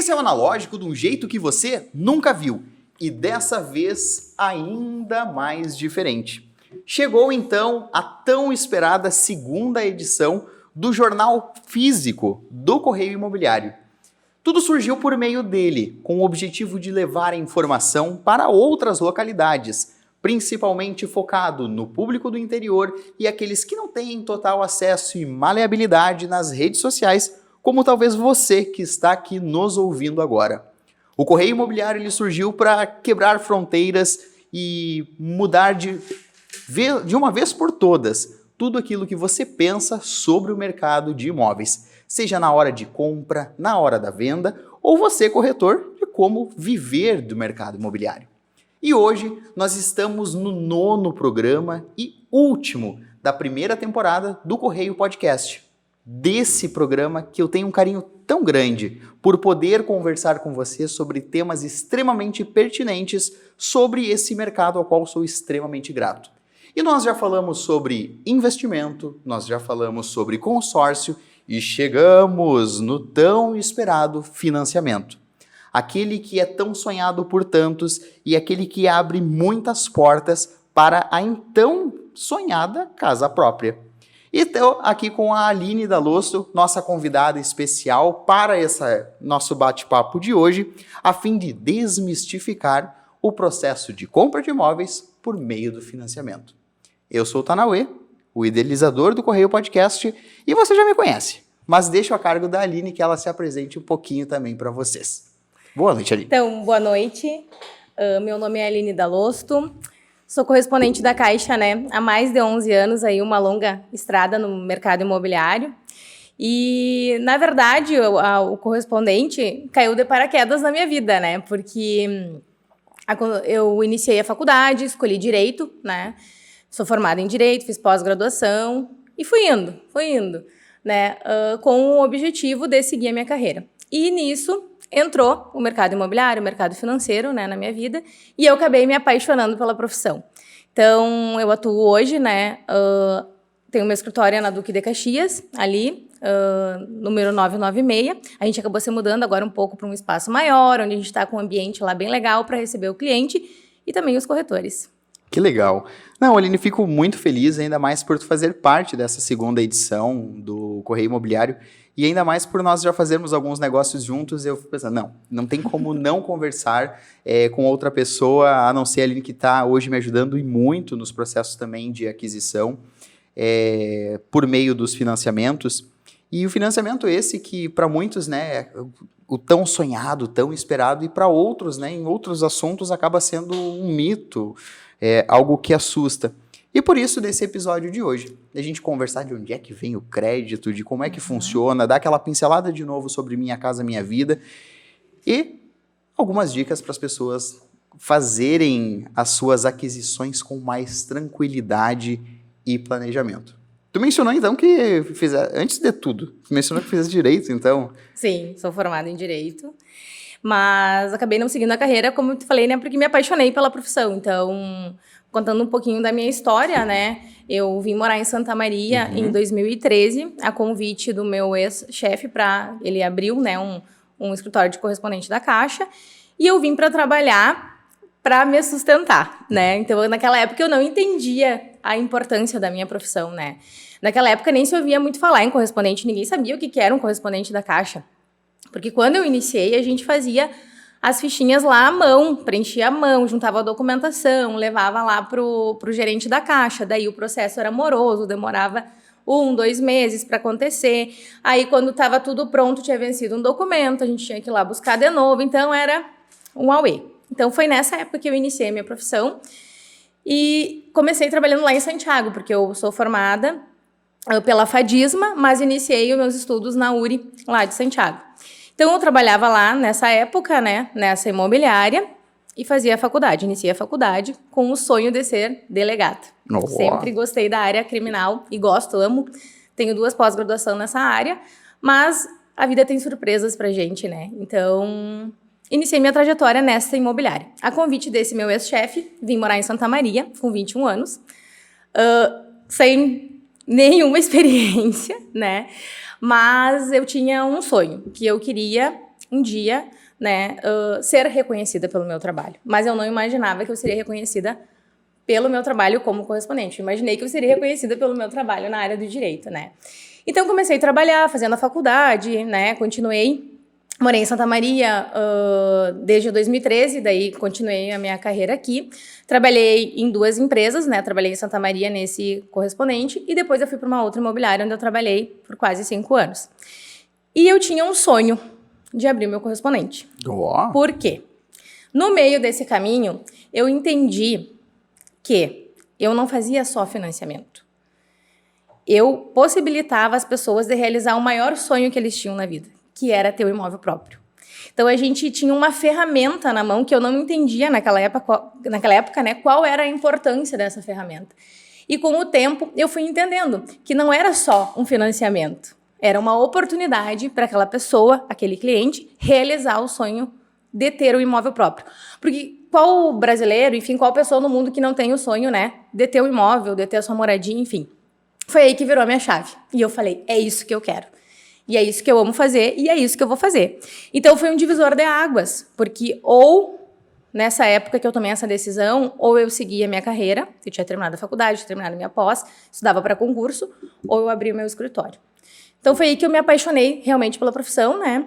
Esse é o Analógico de um jeito que você nunca viu e dessa vez ainda mais diferente. Chegou então a tão esperada segunda edição do jornal físico do Correio Imobiliário. Tudo surgiu por meio dele, com o objetivo de levar a informação para outras localidades, principalmente focado no público do interior e aqueles que não têm total acesso e maleabilidade nas redes sociais, como talvez você que está aqui nos ouvindo agora. O Correio Imobiliário ele surgiu para quebrar fronteiras e mudar de uma vez por todas tudo aquilo que você pensa sobre o mercado de imóveis, seja na hora de compra, na hora da venda, ou você, corretor, de como viver do mercado imobiliário. E hoje nós estamos no 9º programa e último da primeira temporada do Correio Podcast. Desse programa que eu tenho um carinho tão grande por poder conversar com você sobre temas extremamente pertinentes sobre esse mercado ao qual sou extremamente grato. E nós já falamos sobre investimento, nós já falamos sobre consórcio e chegamos no tão esperado financiamento. Aquele que é tão sonhado por tantos e aquele que abre muitas portas para a então sonhada casa própria. E estou aqui com a Aline Dalosto, nossa convidada especial para esse nosso bate-papo de hoje, a fim de desmistificar o processo de compra de imóveis por meio do financiamento. Eu sou o Tanauê, o idealizador do Correio Podcast, e você já me conhece, mas deixo a cargo da Aline que ela se apresente um pouquinho também para vocês. Boa noite, Aline. Então, boa noite. Meu nome é Aline Dalosto. Sou correspondente da Caixa, né, há mais de 11 anos, aí, uma longa estrada no mercado imobiliário. E, na verdade, o correspondente caiu de paraquedas na minha vida, né, porque eu iniciei a faculdade, escolhi Direito, né, sou formada em Direito, fiz pós-graduação e fui indo, né, com o objetivo de seguir a minha carreira. E, nisso, entrou o mercado imobiliário, o mercado financeiro, né, na minha vida, e eu acabei me apaixonando pela profissão. Então, eu atuo hoje, né, tenho meu escritório na Duque de Caxias, ali, número 996. A gente acabou se mudando agora um pouco para um espaço maior, onde a gente está com um ambiente lá bem legal para receber o cliente e também os corretores. Que legal. Não, Aline, fico muito feliz, ainda mais por tu fazer parte dessa segunda edição do Correio Imobiliário. E ainda mais por nós já fazermos alguns negócios juntos, eu fico pensando, não tem como não conversar com outra pessoa, a não ser a Aline que está hoje me ajudando e muito nos processos também de aquisição, por meio dos financiamentos. E o financiamento esse que para muitos, né, o tão sonhado, tão esperado, e para outros, né, em outros assuntos acaba sendo um mito, algo que assusta. E por isso, nesse episódio de hoje, a gente conversar de onde é que vem o crédito, de como é que funciona, dar aquela pincelada de novo sobre Minha Casa Minha Vida e algumas dicas para as pessoas fazerem as suas aquisições com mais tranquilidade e planejamento. Tu mencionou, então, que antes de tudo, mencionou que fez Direito, então... Sim, sou formada em Direito, mas acabei não seguindo a carreira, como eu te falei, né, porque me apaixonei pela profissão. Então, contando um pouquinho da minha história, né, eu vim morar em Santa Maria em 2013, a convite do meu ex-chefe, ele abriu, né, um escritório de correspondente da Caixa, e eu vim para trabalhar para me sustentar, né. Então, naquela época, eu não entendia a importância da minha profissão, né. Naquela época, nem se ouvia muito falar em correspondente, ninguém sabia o que era um correspondente da Caixa. Porque quando eu iniciei, a gente fazia as fichinhas lá à mão, preenchia à mão, juntava a documentação, levava lá pro gerente da Caixa. Daí o processo era moroso, demorava 1-2 meses para acontecer. Aí, quando estava tudo pronto, tinha vencido um documento, a gente tinha que ir lá buscar de novo. Então, era um auê. Então, foi nessa época que eu iniciei a minha profissão. E comecei trabalhando lá em Santiago, porque eu sou formada pela FADISMA, mas iniciei os meus estudos na URI, lá de Santiago. Então, eu trabalhava lá nessa época, né, nessa imobiliária, e fazia a faculdade. Iniciei a faculdade com o sonho de ser delegada. Oh. Sempre gostei da área criminal e gosto, amo. Tenho 2 pós-graduação nessa área, mas a vida tem surpresas pra gente, né? Então, iniciei minha trajetória nessa imobiliária. A convite desse meu ex-chefe, vim morar em Santa Maria, com 21 anos, sem nenhuma experiência, né? Mas eu tinha um sonho, que eu queria um dia, né, ser reconhecida pelo meu trabalho. Mas eu não imaginava que eu seria reconhecida pelo meu trabalho como correspondente. Eu imaginei que eu seria reconhecida pelo meu trabalho na área do direito, né? Então, comecei a trabalhar, fazendo a faculdade, né? Continuei, morei em Santa Maria desde 2013, daí continuei a minha carreira aqui. Trabalhei em 2 empresas, né? Trabalhei em Santa Maria nesse correspondente e depois eu fui para uma outra imobiliária onde eu trabalhei por quase 5 anos. E eu tinha um sonho de abrir meu correspondente. Oh. Por quê? No meio desse caminho, eu entendi que eu não fazia só financiamento. Eu possibilitava as pessoas de realizar o maior sonho que eles tinham na vida, que era ter um imóvel próprio. Então, a gente tinha uma ferramenta na mão que eu não entendia naquela época, né, qual era a importância dessa ferramenta. E com o tempo, eu fui entendendo que não era só um financiamento, era uma oportunidade para aquela pessoa, aquele cliente, realizar o sonho de ter o imóvel próprio. Porque qual brasileiro, enfim, qual pessoa no mundo que não tem o sonho, né, de ter um imóvel, de ter a sua moradia, enfim. Foi aí que virou a minha chave. E eu falei, é isso que eu quero. E é isso que eu amo fazer, e é isso que eu vou fazer. Então, foi um divisor de águas, porque ou, nessa época que eu tomei essa decisão, ou eu seguia a minha carreira, eu tinha terminado a faculdade, tinha terminado a minha pós, estudava para concurso, ou eu abria o meu escritório. Então, foi aí que eu me apaixonei realmente pela profissão, né?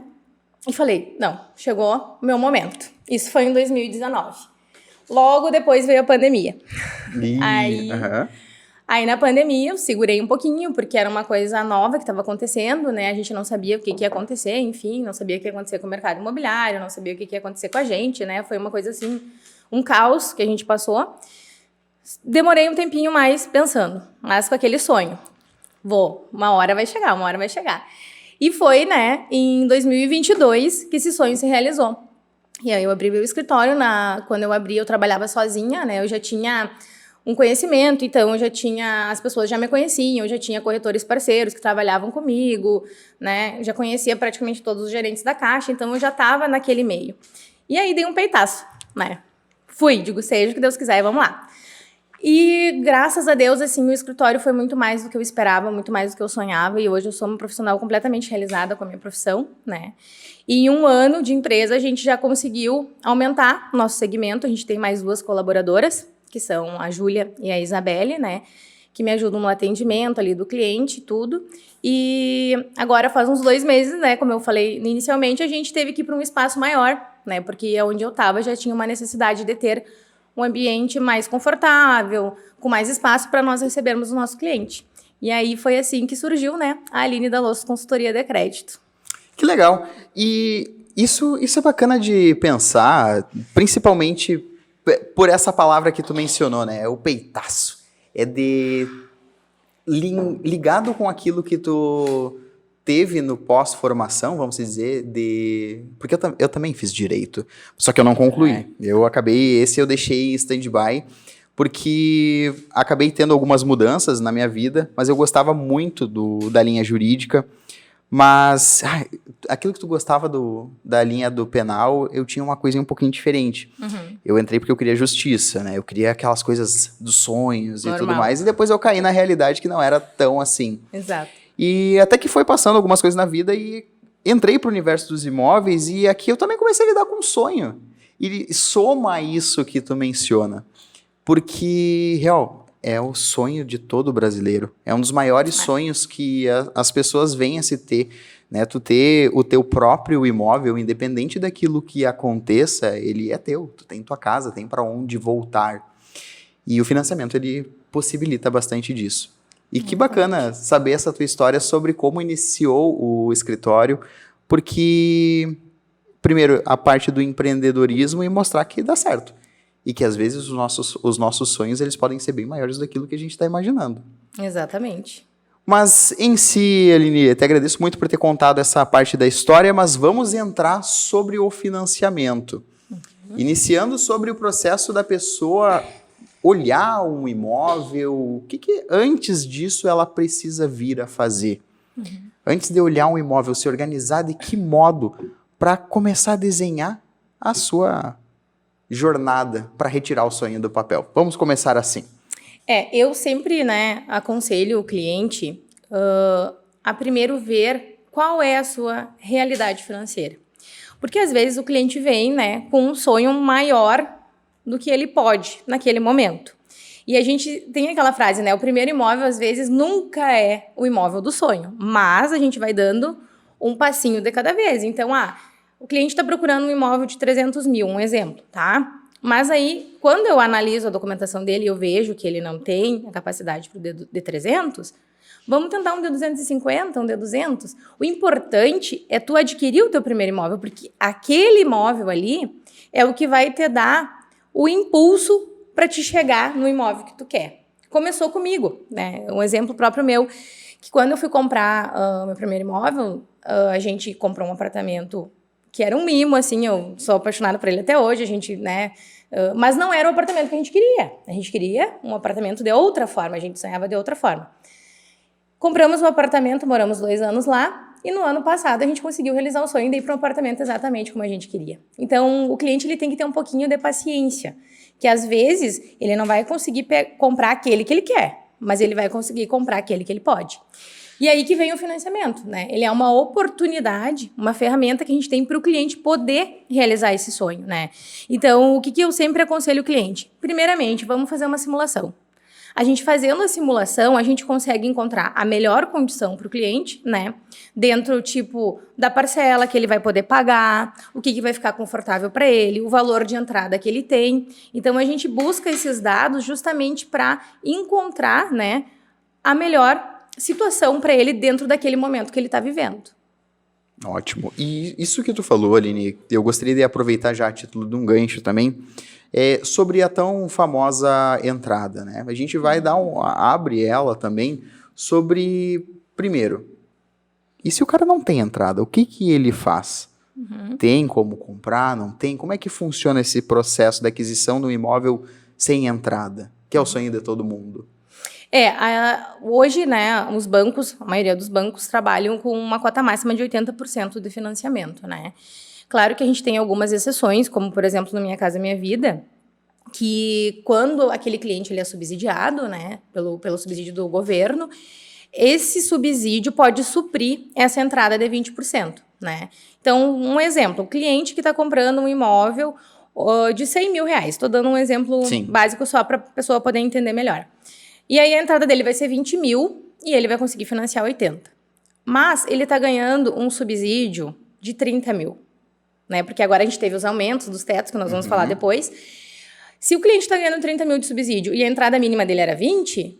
E falei, não, chegou o meu momento. Isso foi em 2019. Logo depois veio a pandemia. Aí, na pandemia, eu segurei um pouquinho, porque era uma coisa nova que estava acontecendo, né? A gente não sabia o que ia acontecer, enfim, não sabia o que ia acontecer com o mercado imobiliário, não sabia o que ia acontecer com a gente, né? Foi uma coisa assim, um caos que a gente passou. Demorei um tempinho mais pensando, mas com aquele sonho. Uma hora vai chegar, uma hora vai chegar. E foi, né, em 2022 que esse sonho se realizou. E aí eu abri meu escritório, quando eu abri eu trabalhava sozinha, né? Eu já tinha um conhecimento, então as pessoas já me conheciam, eu já tinha corretores parceiros que trabalhavam comigo, né? Eu já conhecia praticamente todos os gerentes da Caixa, então eu já estava naquele meio. E aí dei um peitaço, né? Digo, seja o que Deus quiser, e vamos lá. E graças a Deus, assim, o escritório foi muito mais do que eu esperava, muito mais do que eu sonhava, e hoje eu sou uma profissional completamente realizada com a minha profissão, né? E em 1 ano de empresa, a gente já conseguiu aumentar o nosso segmento, a gente tem mais 2 colaboradoras, que são a Júlia e a Isabelle, né? Que me ajudam no atendimento ali do cliente e tudo. E agora faz uns 2 meses, né? Como eu falei inicialmente, a gente teve que ir para um espaço maior, né? Porque onde eu estava já tinha uma necessidade de ter um ambiente mais confortável, com mais espaço para nós recebermos o nosso cliente. E aí foi assim que surgiu, né? A Aline da Losso Consultoria de Crédito. Que legal. E isso é bacana de pensar, principalmente por essa palavra que tu mencionou, né? É o peitaço. É ligado com aquilo que tu teve no pós-formação, vamos dizer, porque eu também fiz direito, só que eu não concluí. Eu deixei stand-by, porque acabei tendo algumas mudanças na minha vida, mas eu gostava muito da linha jurídica. Mas aquilo que tu gostava da linha do penal, eu tinha uma coisinha um pouquinho diferente. Uhum. Eu entrei porque eu queria justiça, né? Eu queria aquelas coisas dos sonhos Normal. E tudo mais. E depois eu caí na realidade que não era tão assim. Exato. E até que foi passando algumas coisas na vida e entrei pro universo dos imóveis e aqui eu também comecei a lidar com sonho. E soma isso que tu menciona. Porque, é o sonho de todo brasileiro. É um dos maiores sonhos que as pessoas vêm a se ter, né? Tu ter o teu próprio imóvel, independente daquilo que aconteça, ele é teu. Tu tem tua casa, tem para onde voltar. E o financiamento, ele possibilita bastante disso. E que bacana saber essa tua história sobre como iniciou o escritório, porque, primeiro, a parte do empreendedorismo e mostrar que dá certo. E que, às vezes, os nossos sonhos eles podem ser bem maiores daquilo que a gente está imaginando. Exatamente. Mas, em si, Aline, te agradeço muito por ter contado essa parte da história, mas vamos entrar sobre o financiamento. Iniciando sobre o processo da pessoa olhar um imóvel, o que antes disso ela precisa vir a fazer? Antes de olhar um imóvel, se organizar de que modo para começar a desenhar a sua jornada para retirar o sonho do papel. Vamos começar assim. Eu sempre, né, aconselho o cliente a primeiro ver qual é a sua realidade financeira. Porque às vezes o cliente vem, né, com um sonho maior do que ele pode naquele momento. E a gente tem aquela frase, né, o primeiro imóvel às vezes nunca é o imóvel do sonho, mas a gente vai dando um passinho de cada vez. Então, o cliente está procurando um imóvel de 300 mil, um exemplo, tá? Mas aí, quando eu analiso a documentação dele e eu vejo que ele não tem a capacidade para o de 300, vamos tentar um de 250, um de 200. O importante é tu adquirir o teu primeiro imóvel, porque aquele imóvel ali é o que vai te dar o impulso para te chegar no imóvel que tu quer. Começou comigo, né? Um exemplo próprio meu, que quando eu fui comprar meu primeiro imóvel, a gente comprou um apartamento que era um mimo, assim, eu sou apaixonada por ele até hoje, a gente, né, mas não era o apartamento que a gente queria. A gente queria um apartamento de outra forma, a gente sonhava de outra forma. Compramos o apartamento, moramos 2 anos lá, e no ano passado a gente conseguiu realizar o sonho de ir para um apartamento exatamente como a gente queria. Então, o cliente ele tem que ter um pouquinho de paciência, que às vezes ele não vai conseguir comprar aquele que ele quer, mas ele vai conseguir comprar aquele que ele pode. E aí que vem o financiamento, né? Ele é uma oportunidade, uma ferramenta que a gente tem para o cliente poder realizar esse sonho, né? Então, o que eu sempre aconselho o cliente? Primeiramente, vamos fazer uma simulação. A gente fazendo a simulação, a gente consegue encontrar a melhor condição para o cliente, né? Dentro, tipo, da parcela que ele vai poder pagar, o que vai ficar confortável para ele, o valor de entrada que ele tem. Então, a gente busca esses dados justamente para encontrar, né, a melhor situação para ele dentro daquele momento que ele está vivendo. Ótimo. E isso que tu falou, Aline, eu gostaria de aproveitar já a título de um gancho também, sobre a tão famosa entrada, né? A gente vai abre ela também sobre, primeiro, e se o cara não tem entrada, o que ele faz? Tem como comprar, não tem? Como é que funciona esse processo da aquisição de um imóvel sem entrada, que é o sonho de todo mundo? Hoje, né, os bancos, a maioria dos bancos trabalham com uma cota máxima de 80% de financiamento, né? Claro que a gente tem algumas exceções, como, por exemplo, no Minha Casa Minha Vida, que quando aquele cliente ele é subsidiado, né, pelo subsídio do governo, esse subsídio pode suprir essa entrada de 20%, né? Então, um exemplo, o cliente que está comprando um imóvel de 100 mil reais, estou dando um exemplo básico só para a pessoa poder entender melhor. E aí a entrada dele vai ser 20 mil e ele vai conseguir financiar 80. Mas ele está ganhando um subsídio de 30 mil, né? Porque agora a gente teve os aumentos dos tetos, que nós vamos falar depois. Se o cliente está ganhando 30 mil de subsídio e a entrada mínima dele era 20,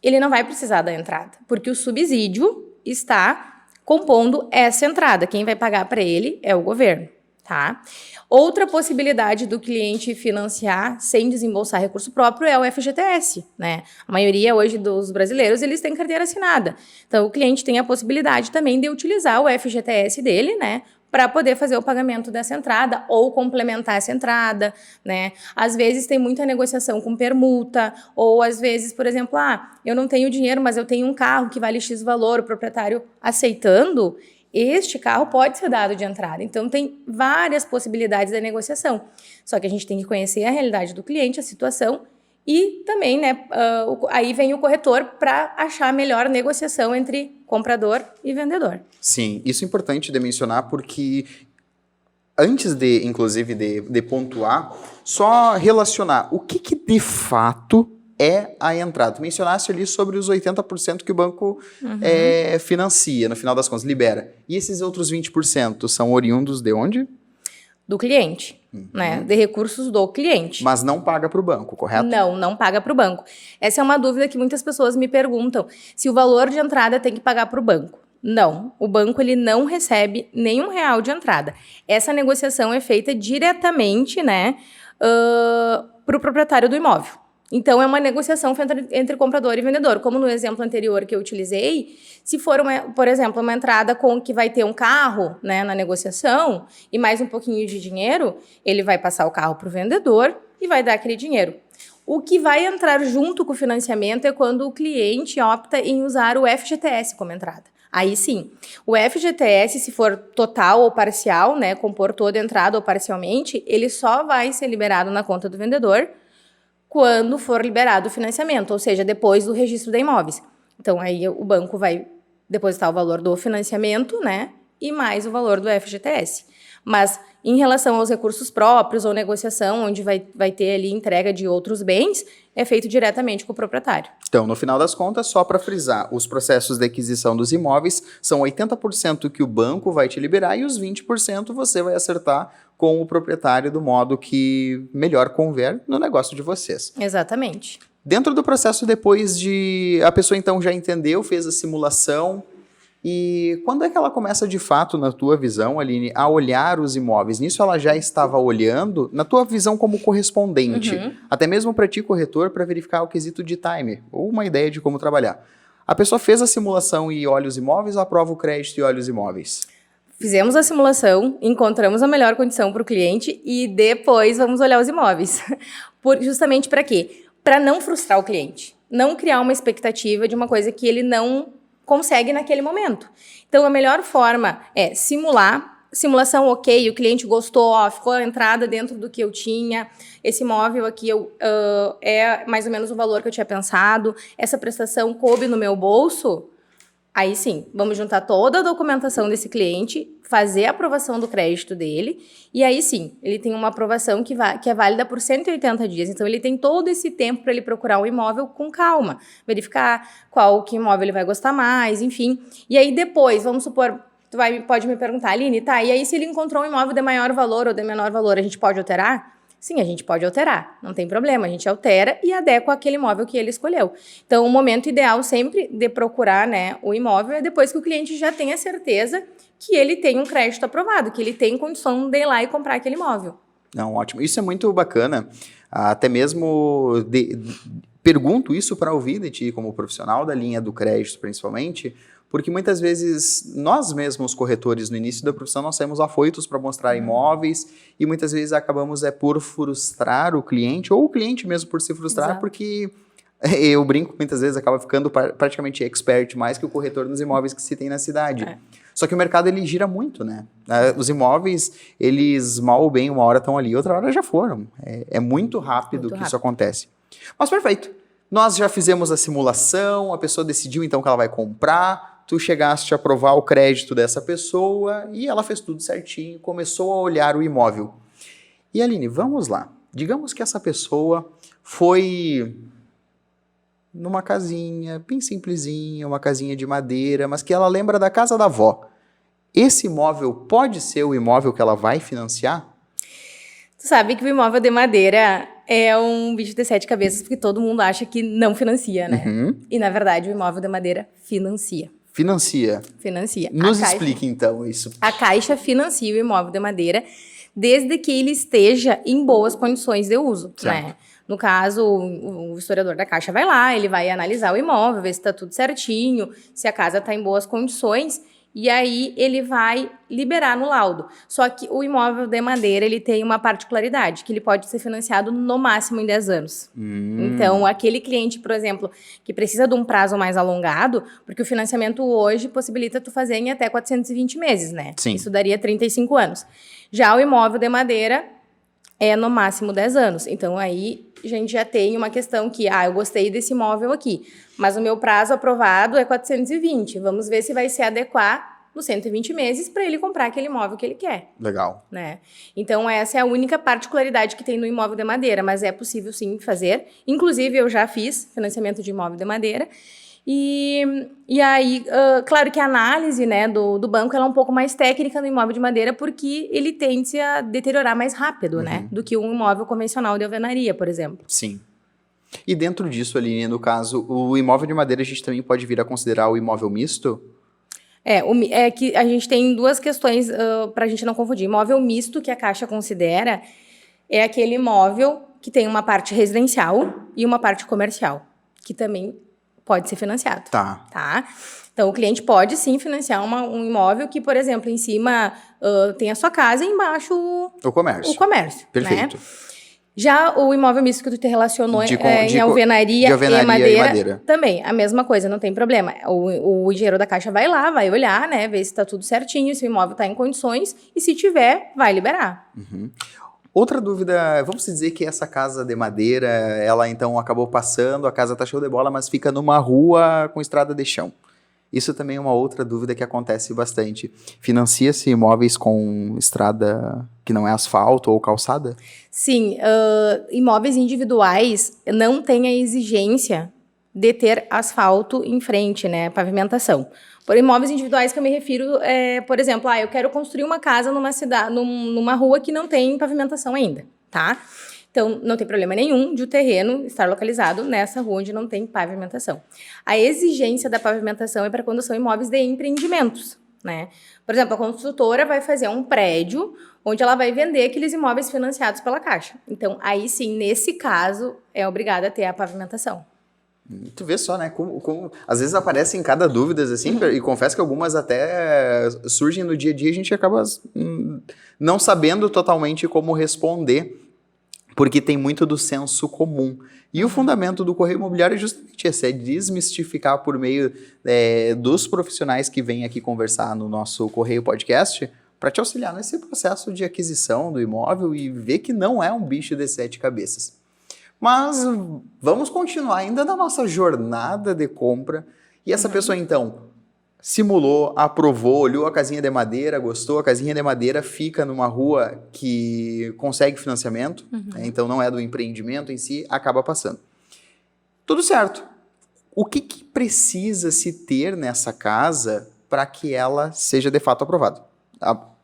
ele não vai precisar da entrada, porque o subsídio está compondo essa entrada. Quem vai pagar para ele é o governo, tá? Outra possibilidade do cliente financiar sem desembolsar recurso próprio é o FGTS, né? A maioria hoje dos brasileiros, eles têm carteira assinada. Então, o cliente tem a possibilidade também de utilizar o FGTS dele, né? Para poder fazer o pagamento dessa entrada ou complementar essa entrada, né? Às vezes tem muita negociação com permuta, ou às vezes, por exemplo, eu não tenho dinheiro, mas eu tenho um carro que vale X valor, o proprietário aceitando, este carro pode ser dado de entrada. Então, tem várias possibilidades da negociação. Só que a gente tem que conhecer a realidade do cliente, a situação, e também, né, aí vem o corretor para achar a melhor negociação entre comprador e vendedor. Sim, isso é importante de mencionar porque antes de, inclusive, de pontuar, só relacionar o que de fato é a entrada. Tu mencionaste ali sobre os 80% que o banco financia, no final das contas, libera. E esses outros 20% são oriundos de onde? Do cliente, né? De recursos do cliente. Mas não paga para o banco, correto? Não paga para o banco. Essa é uma dúvida que muitas pessoas me perguntam, se o valor de entrada tem que pagar para o banco. Não, o banco ele não recebe nenhum real de entrada. Essa negociação é feita diretamente, né, para o proprietário do imóvel. Então, é uma negociação entre comprador e vendedor. Como no exemplo anterior que eu utilizei, se for, por exemplo, uma entrada com que vai ter um carro, né, na negociação e mais um pouquinho de dinheiro, ele vai passar o carro para o vendedor e vai dar aquele dinheiro. O que vai entrar junto com o financiamento é quando o cliente opta em usar o FGTS como entrada. Aí sim, o FGTS, se for total ou parcial, né, compor toda a entrada ou parcialmente, ele só vai ser liberado na conta do vendedor quando for liberado o financiamento, ou seja, depois do registro de imóveis. Então, aí o banco vai depositar o valor do financiamento, né? e mais o valor do FGTS. Mas em relação aos recursos próprios ou negociação, onde vai ter ali entrega de outros bens, é feito diretamente com o proprietário. Então, no final das contas, só para frisar, os processos de aquisição dos imóveis são 80% que o banco vai te liberar e os 20% você vai acertar com o proprietário do modo que melhor convier no negócio de vocês. Exatamente. Dentro do processo, depois de... A pessoa, então, já entendeu, fez a simulação. E quando é que ela começa, de fato, na tua visão, Aline, a olhar os imóveis? Nisso ela já estava olhando, na tua visão como correspondente, até mesmo para ti, corretor, para verificar o quesito de time, ou uma ideia de como trabalhar. A pessoa fez a simulação e olha os imóveis, ou aprova o crédito e olha os imóveis? Fizemos a simulação, encontramos a melhor condição para o cliente e depois vamos olhar os imóveis. Justamente para quê? Para não frustrar o cliente. Não criar uma expectativa de uma coisa que ele não consegue naquele momento. Então, a melhor forma é simular. Simulação, ok, o cliente gostou, ó, ficou a entrada dentro do que eu tinha, esse imóvel aqui é mais ou menos o valor que eu tinha pensado, essa prestação coube no meu bolso. Aí sim, vamos juntar toda a documentação desse cliente, fazer a aprovação do crédito dele, e aí sim, ele tem uma aprovação que é válida por 180 dias. Então, ele tem todo esse tempo para ele procurar um imóvel com calma, verificar que imóvel ele vai gostar mais, enfim. E aí depois, vamos supor, pode me perguntar, Aline, tá, e aí se ele encontrou um imóvel de maior valor ou de menor valor, a gente pode alterar? Sim, a gente pode alterar, não tem problema, a gente altera e adequa aquele imóvel que ele escolheu. Então, o momento ideal sempre de procurar, né, o imóvel é depois que o cliente já tenha certeza que ele tem um crédito aprovado, que ele tem condição de ir lá e comprar aquele imóvel. Não, ótimo. Isso é muito bacana. Até mesmo pergunto isso para ouvir de ti como profissional da linha do crédito, principalmente, porque muitas vezes nós mesmos, corretores, no início da profissão, nós saímos afoitos para mostrar imóveis e muitas vezes acabamos por frustrar o cliente, ou o cliente mesmo por se frustrar. Exato. Porque eu brinco, muitas vezes acaba ficando praticamente expert mais que o corretor nos imóveis que se tem na cidade. É. Só que o mercado, ele gira muito, né? Os imóveis, eles mal ou bem, uma hora estão ali, outra hora já foram. É muito rápido que isso acontece. Mas perfeito. Nós já fizemos a simulação, a pessoa decidiu então que ela vai comprar, tu chegaste a aprovar o crédito dessa pessoa e ela fez tudo certinho, começou a olhar o imóvel. E Aline, vamos lá. Digamos que essa pessoa foi numa casinha bem simplesinha, uma casinha de madeira, mas que ela lembra da casa da avó. Esse imóvel pode ser o imóvel que ela vai financiar? Tu sabe que o imóvel de madeira é um bicho de 7 cabeças, porque todo mundo acha que não financia, né? E, na verdade, o imóvel de madeira financia. Financia? Financia. Nos explique, então, isso. A Caixa financia o imóvel de madeira desde que ele esteja em boas condições de uso, né? No caso, o historiador da Caixa vai lá, ele vai analisar o imóvel, ver se está tudo certinho, se a casa está em boas condições, e aí ele vai liberar no laudo. Só que o imóvel de madeira, ele tem uma particularidade, que ele pode ser financiado no máximo em 10 anos. Então, aquele cliente, por exemplo, que precisa de um prazo mais alongado, porque o financiamento hoje possibilita tu fazer em até 420 meses, né? Sim. Isso daria 35 anos. Já o imóvel de madeira é no máximo 10 anos. Então, aí a gente já tem uma questão que, eu gostei desse imóvel aqui, mas o meu prazo aprovado é 420. Vamos ver se vai se adequar nos 120 meses para ele comprar aquele imóvel que ele quer. Legal. Né? Então, essa é a única particularidade que tem no imóvel de madeira, mas é possível sim fazer. Inclusive, eu já fiz financiamento de imóvel de madeira. E aí, claro que a análise, né, do banco ela é um pouco mais técnica no imóvel de madeira porque ele tende a deteriorar mais rápido, né, do que um imóvel convencional de alvenaria, por exemplo. Sim. E dentro disso, Aline, no caso, o imóvel de madeira a gente também pode vir a considerar o imóvel misto? É que a gente tem duas questões para a gente não confundir. Imóvel misto, que a Caixa considera, é aquele imóvel que tem uma parte residencial e uma parte comercial, que também pode ser financiado. Tá? Então, o cliente pode, sim, financiar um imóvel que, por exemplo, em cima tem a sua casa e embaixo o comércio. Perfeito. Né? Já o imóvel misto que tu te relacionou em alvenaria e madeira, também, a mesma coisa, não tem problema. O engenheiro da Caixa vai lá, vai olhar, né, ver se está tudo certinho, se o imóvel está em condições e, se tiver, vai liberar. Outra dúvida, vamos dizer que essa casa de madeira, ela então acabou passando, a casa tá show de bola, mas fica numa rua com estrada de chão. Isso também é uma outra dúvida que acontece bastante. Financia-se imóveis com estrada que não é asfalto ou calçada? Sim, imóveis individuais não têm a exigência de ter asfalto em frente, né, pavimentação. Por imóveis individuais que eu me refiro, por exemplo, eu quero construir uma casa numa cidade, numa rua que não tem pavimentação ainda, tá? Então, não tem problema nenhum de o terreno estar localizado nessa rua onde não tem pavimentação. A exigência da pavimentação é para quando são imóveis de empreendimentos, né? Por exemplo, a construtora vai fazer um prédio onde ela vai vender aqueles imóveis financiados pela Caixa. Então, aí sim, nesse caso, é obrigada a ter a pavimentação. Tu vê só, né? Como às vezes aparecem cada dúvidas, assim, e confesso que algumas até surgem no dia a dia e a gente acaba não sabendo totalmente como responder, porque tem muito do senso comum. E o fundamento do correio imobiliário é justamente esse, é desmistificar por meio dos profissionais que vêm aqui conversar no nosso Correio Podcast, para te auxiliar nesse processo de aquisição do imóvel e ver que não é um bicho de 7 cabeças. Mas vamos continuar ainda na nossa jornada de compra. E essa pessoa, então, simulou, aprovou, olhou a casinha de madeira, gostou, a casinha de madeira fica numa rua que consegue financiamento, né? Então não é do empreendimento em si, acaba passando. Tudo certo. O que precisa se ter nessa casa para que ela seja de fato aprovada?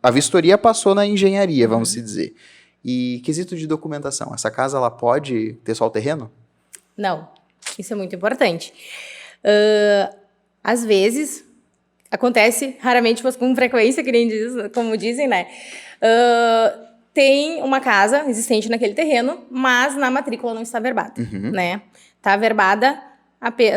A vistoria passou na engenharia, vamos se dizer. E quesito de documentação, essa casa ela pode ter só o terreno? Não, isso é muito importante. Às vezes, acontece raramente, mas com frequência, como dizem, né? Tem uma casa existente naquele terreno, mas na matrícula não está averbada, né? Está averbada,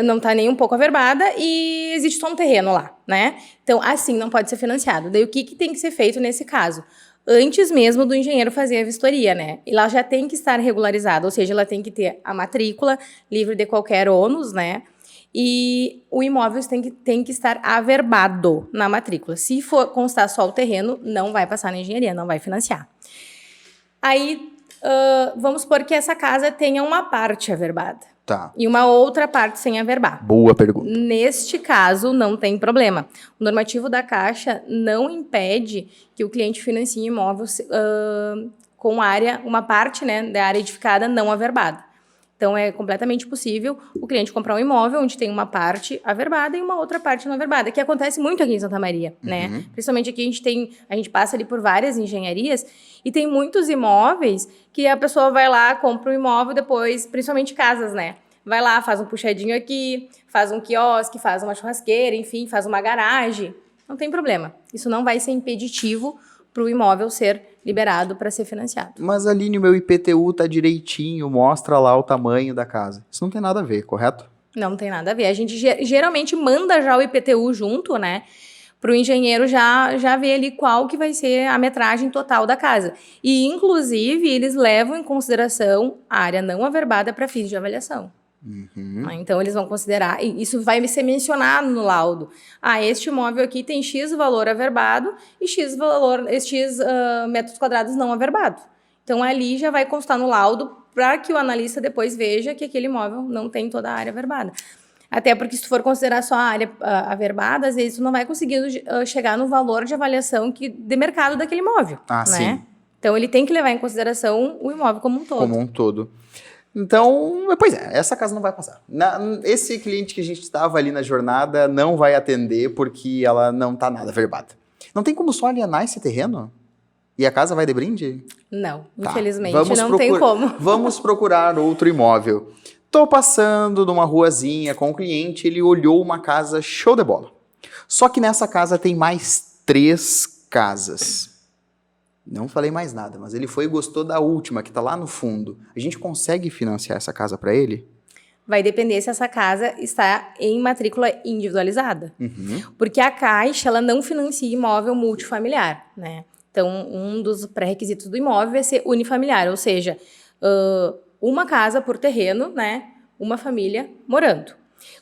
não está nem um pouco averbada e existe só um terreno lá, né? Então, assim, não pode ser financiado. Daí, o que tem que ser feito nesse caso? Antes mesmo do engenheiro fazer a vistoria, né? Ela já tem que estar regularizada, ou seja, ela tem que ter a matrícula livre de qualquer ônus, né? E o imóvel tem que estar averbado na matrícula. Se for constar só o terreno, não vai passar na engenharia, não vai financiar. Aí, vamos supor que essa casa tenha uma parte averbada. Tá. E uma outra parte sem averbar. Boa pergunta. Neste caso, não tem problema. O normativo da Caixa não impede que o cliente financie imóvel com uma parte, né, da área edificada não averbada. Então, é completamente possível o cliente comprar um imóvel onde tem uma parte averbada e uma outra parte não averbada, que acontece muito aqui em Santa Maria, né? Principalmente aqui a gente passa ali por várias engenharias e tem muitos imóveis que a pessoa vai lá, compra um imóvel depois, principalmente casas, né? Vai lá, faz um puxadinho aqui, faz um quiosque, faz uma churrasqueira, enfim, faz uma garagem. Não tem problema. Isso não vai ser impeditivo para o imóvel ser liberado para ser financiado. Mas, Aline, o meu IPTU tá direitinho, mostra lá o tamanho da casa. Isso não tem nada a ver, correto? Não tem nada a ver. A gente geralmente manda já o IPTU junto, né? Para o engenheiro já ver ali qual que vai ser a metragem total da casa. E, inclusive, eles levam em consideração a área não averbada para fins de avaliação. Então, eles vão considerar, e isso vai ser mencionado no laudo. Este imóvel aqui tem X valor averbado e X metros quadrados não averbado. Então, ali já vai constar no laudo para que o analista depois veja que aquele imóvel não tem toda a área averbada. Até porque se tu for considerar só a área averbada, às vezes tu não vai conseguir chegar no valor de avaliação de mercado daquele imóvel. né? Sim. Então, ele tem que levar em consideração o imóvel como um todo. Como um todo. Então, pois é, essa casa não vai passar. Esse cliente que a gente estava ali na jornada não vai atender porque ela não está nada averbada. Não tem como só alienar esse terreno? E a casa vai de brinde? Não, Tá. infelizmente não tem como. Vamos procurar outro imóvel. Tô passando numa ruazinha com o cliente, ele olhou uma casa show de bola. Só que nessa casa tem mais 3 casas. Não falei mais nada, mas ele foi e gostou da última, que está lá no fundo. A gente consegue financiar essa casa para ele? Vai depender se essa casa está em matrícula individualizada. Porque a Caixa, ela não financia imóvel multifamiliar, né? Então, um dos pré-requisitos do imóvel é ser unifamiliar, ou seja, uma casa por terreno, né? Uma família morando.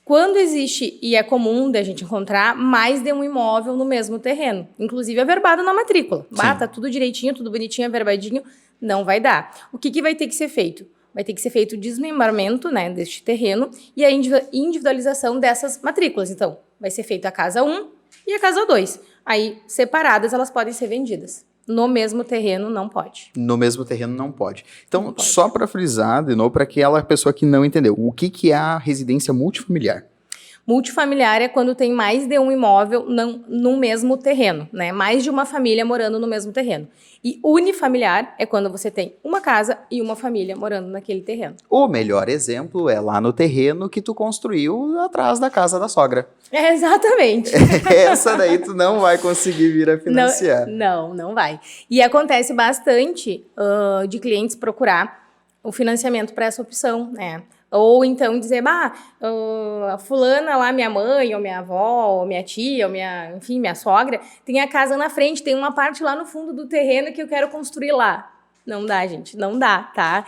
Quando existe, e é comum da gente encontrar, mais de um imóvel no mesmo terreno, inclusive averbado na matrícula. Tá tudo direitinho, tudo bonitinho, averbadinho, não vai dar. O que vai ter que ser feito? Vai ter que ser feito o desmembramento, né, deste terreno e a individualização dessas matrículas. Então, vai ser feito a casa 1 e a casa 2. Aí, separadas, elas podem ser vendidas. No mesmo terreno, não pode. No mesmo terreno não pode. Então, Não pode. só para frisar, de novo, para aquela pessoa que não entendeu, o que é a residência multifamiliar? Multifamiliar é quando tem mais de um imóvel no mesmo terreno, né? Mais de uma família morando no mesmo terreno. E unifamiliar é quando você tem uma casa e uma família morando naquele terreno. O melhor exemplo é lá no terreno que tu construiu atrás da casa da sogra. É, exatamente. Essa daí tu não vai conseguir vir a financiar. Não vai. E acontece bastante de clientes procurar o financiamento para essa opção, né? Ou então dizer, a fulana lá, minha mãe, ou minha avó, ou minha tia, ou minha sogra, tem a casa na frente, tem uma parte lá no fundo do terreno que eu quero construir lá. Não dá, gente, não dá, tá?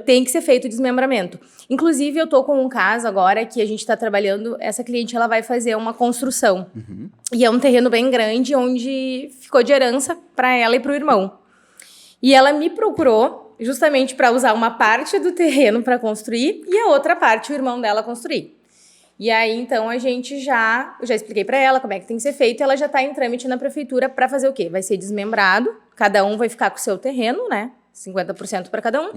Tem que ser feito o desmembramento. Inclusive, eu tô com um caso agora que a gente tá trabalhando, essa cliente, ela vai fazer uma construção. Uhum. E é um terreno bem grande, onde ficou de herança para ela e para o irmão. E ela me procurou justamente para usar uma parte do terreno para construir e a outra parte o irmão dela construir. E aí, então, eu já expliquei para ela como é que tem que ser feito, e ela já está em trâmite na prefeitura para fazer o quê? Vai ser desmembrado, cada um vai ficar com o seu terreno, né? 50% para cada um,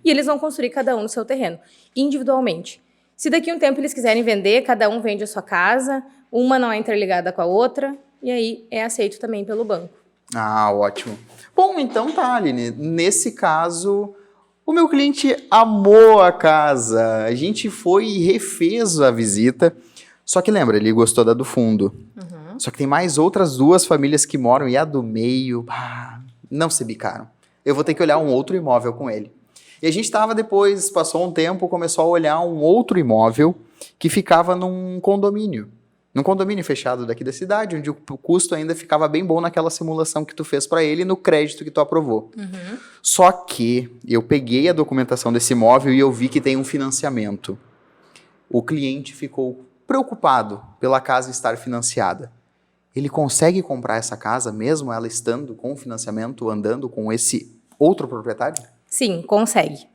e eles vão construir cada um no seu terreno, individualmente. Se daqui a um tempo eles quiserem vender, cada um vende a sua casa, uma não é interligada com a outra, e aí é aceito também pelo banco. Ah, ótimo. Bom, então tá, Aline. Nesse caso, o meu cliente amou a casa. A gente foi e refez a visita. Só que lembra, ele gostou da do fundo. Uhum. Só que tem mais outras 2 famílias que moram e a do meio, não se bicaram. Eu vou ter que olhar um outro imóvel com ele. E a gente estava depois, passou um tempo, começou a olhar um outro imóvel que ficava num condomínio fechado daqui da cidade, onde o custo ainda ficava bem bom naquela simulação que tu fez para ele e no crédito que tu aprovou. Uhum. Só que eu peguei a documentação desse imóvel e eu vi que tem um financiamento. O cliente ficou preocupado pela casa estar financiada. Ele consegue comprar essa casa mesmo ela estando com financiamento, andando com esse outro proprietário? Sim, consegue.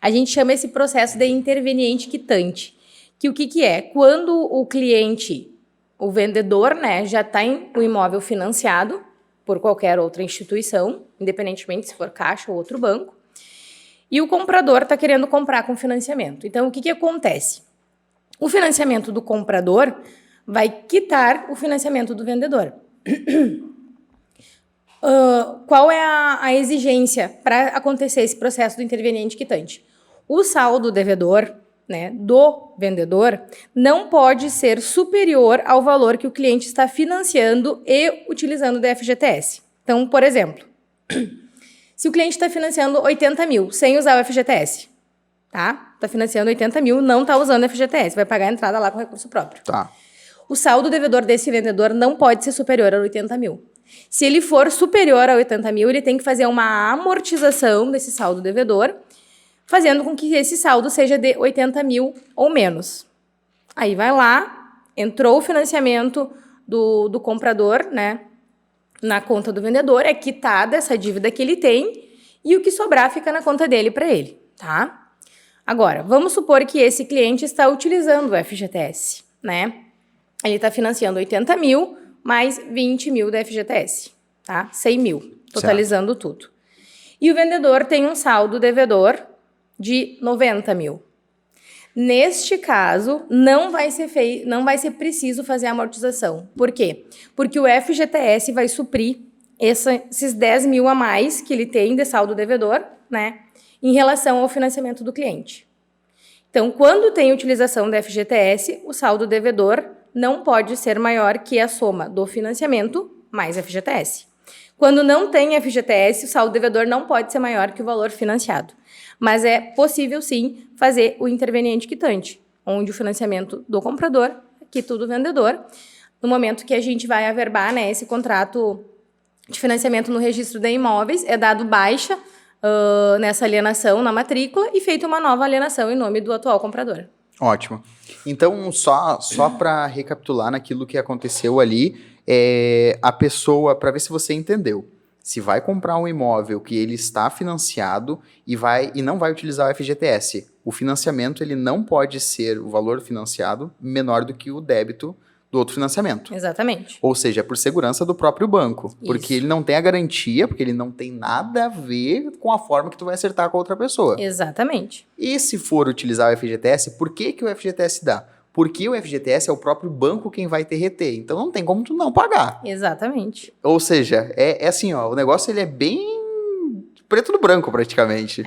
A gente chama esse processo de interveniente quitante. Que o que é? Quando o cliente, o vendedor, né, já tem o imóvel financiado por qualquer outra instituição, independentemente se for Caixa ou outro banco, e o comprador está querendo comprar com financiamento. Então, o que acontece? O financiamento do comprador vai quitar o financiamento do vendedor. Qual é a exigência para acontecer esse processo do interveniente quitante? O saldo devedor, né, do vendedor não pode ser superior ao valor que o cliente está financiando e utilizando do FGTS. Então, por exemplo, se o cliente está financiando 80 mil sem usar o FGTS, tá? Está financiando 80 mil, não está usando o FGTS, vai pagar a entrada lá com recurso próprio. Tá. O saldo devedor desse vendedor não pode ser superior a 80 mil. Se ele for superior a 80 mil, ele tem que fazer uma amortização desse saldo devedor, fazendo com que esse saldo seja de 80 mil ou menos. Aí vai lá, entrou o financiamento do comprador, né, na conta do vendedor, é quitada essa dívida que ele tem e o que sobrar fica na conta dele para ele, tá? Agora, vamos supor que esse cliente está utilizando o FGTS, né? Ele está financiando 80 mil mais 20 mil da FGTS, tá? 100 mil, totalizando tudo. E o vendedor tem um saldo devedor de 90 mil. Neste caso, não vai ser preciso fazer a amortização. Por quê? Porque o FGTS vai suprir esses 10 mil a mais que ele tem de saldo devedor, né, em relação ao financiamento do cliente. Então, quando tem utilização do FGTS, o saldo devedor não pode ser maior que a soma do financiamento mais FGTS. Quando não tem FGTS, o saldo devedor não pode ser maior que o valor financiado. Mas é possível, sim, fazer o interveniente quitante, onde o financiamento do comprador quita do vendedor. No momento que a gente vai averbar, né, esse contrato de financiamento no registro de imóveis, é dado baixa nessa alienação na matrícula e feita uma nova alienação em nome do atual comprador. Ótimo. Então, só para recapitular naquilo que aconteceu ali, a pessoa, para ver se você entendeu, se vai comprar um imóvel que ele está financiado e não vai utilizar o FGTS, o financiamento ele não pode ser o valor financiado menor do que o débito do outro financiamento. Exatamente. Ou seja, é por segurança do próprio banco. Porque Isso. ele não tem a garantia, porque ele não tem nada a ver com a forma que tu vai acertar com a outra pessoa. Exatamente. E se for utilizar o FGTS, por que que o FGTS dá? Porque o FGTS é o próprio banco quem vai te reter. Então não tem como tu não pagar. Exatamente. Ou seja, é assim, ó, o negócio ele é bem preto no branco praticamente.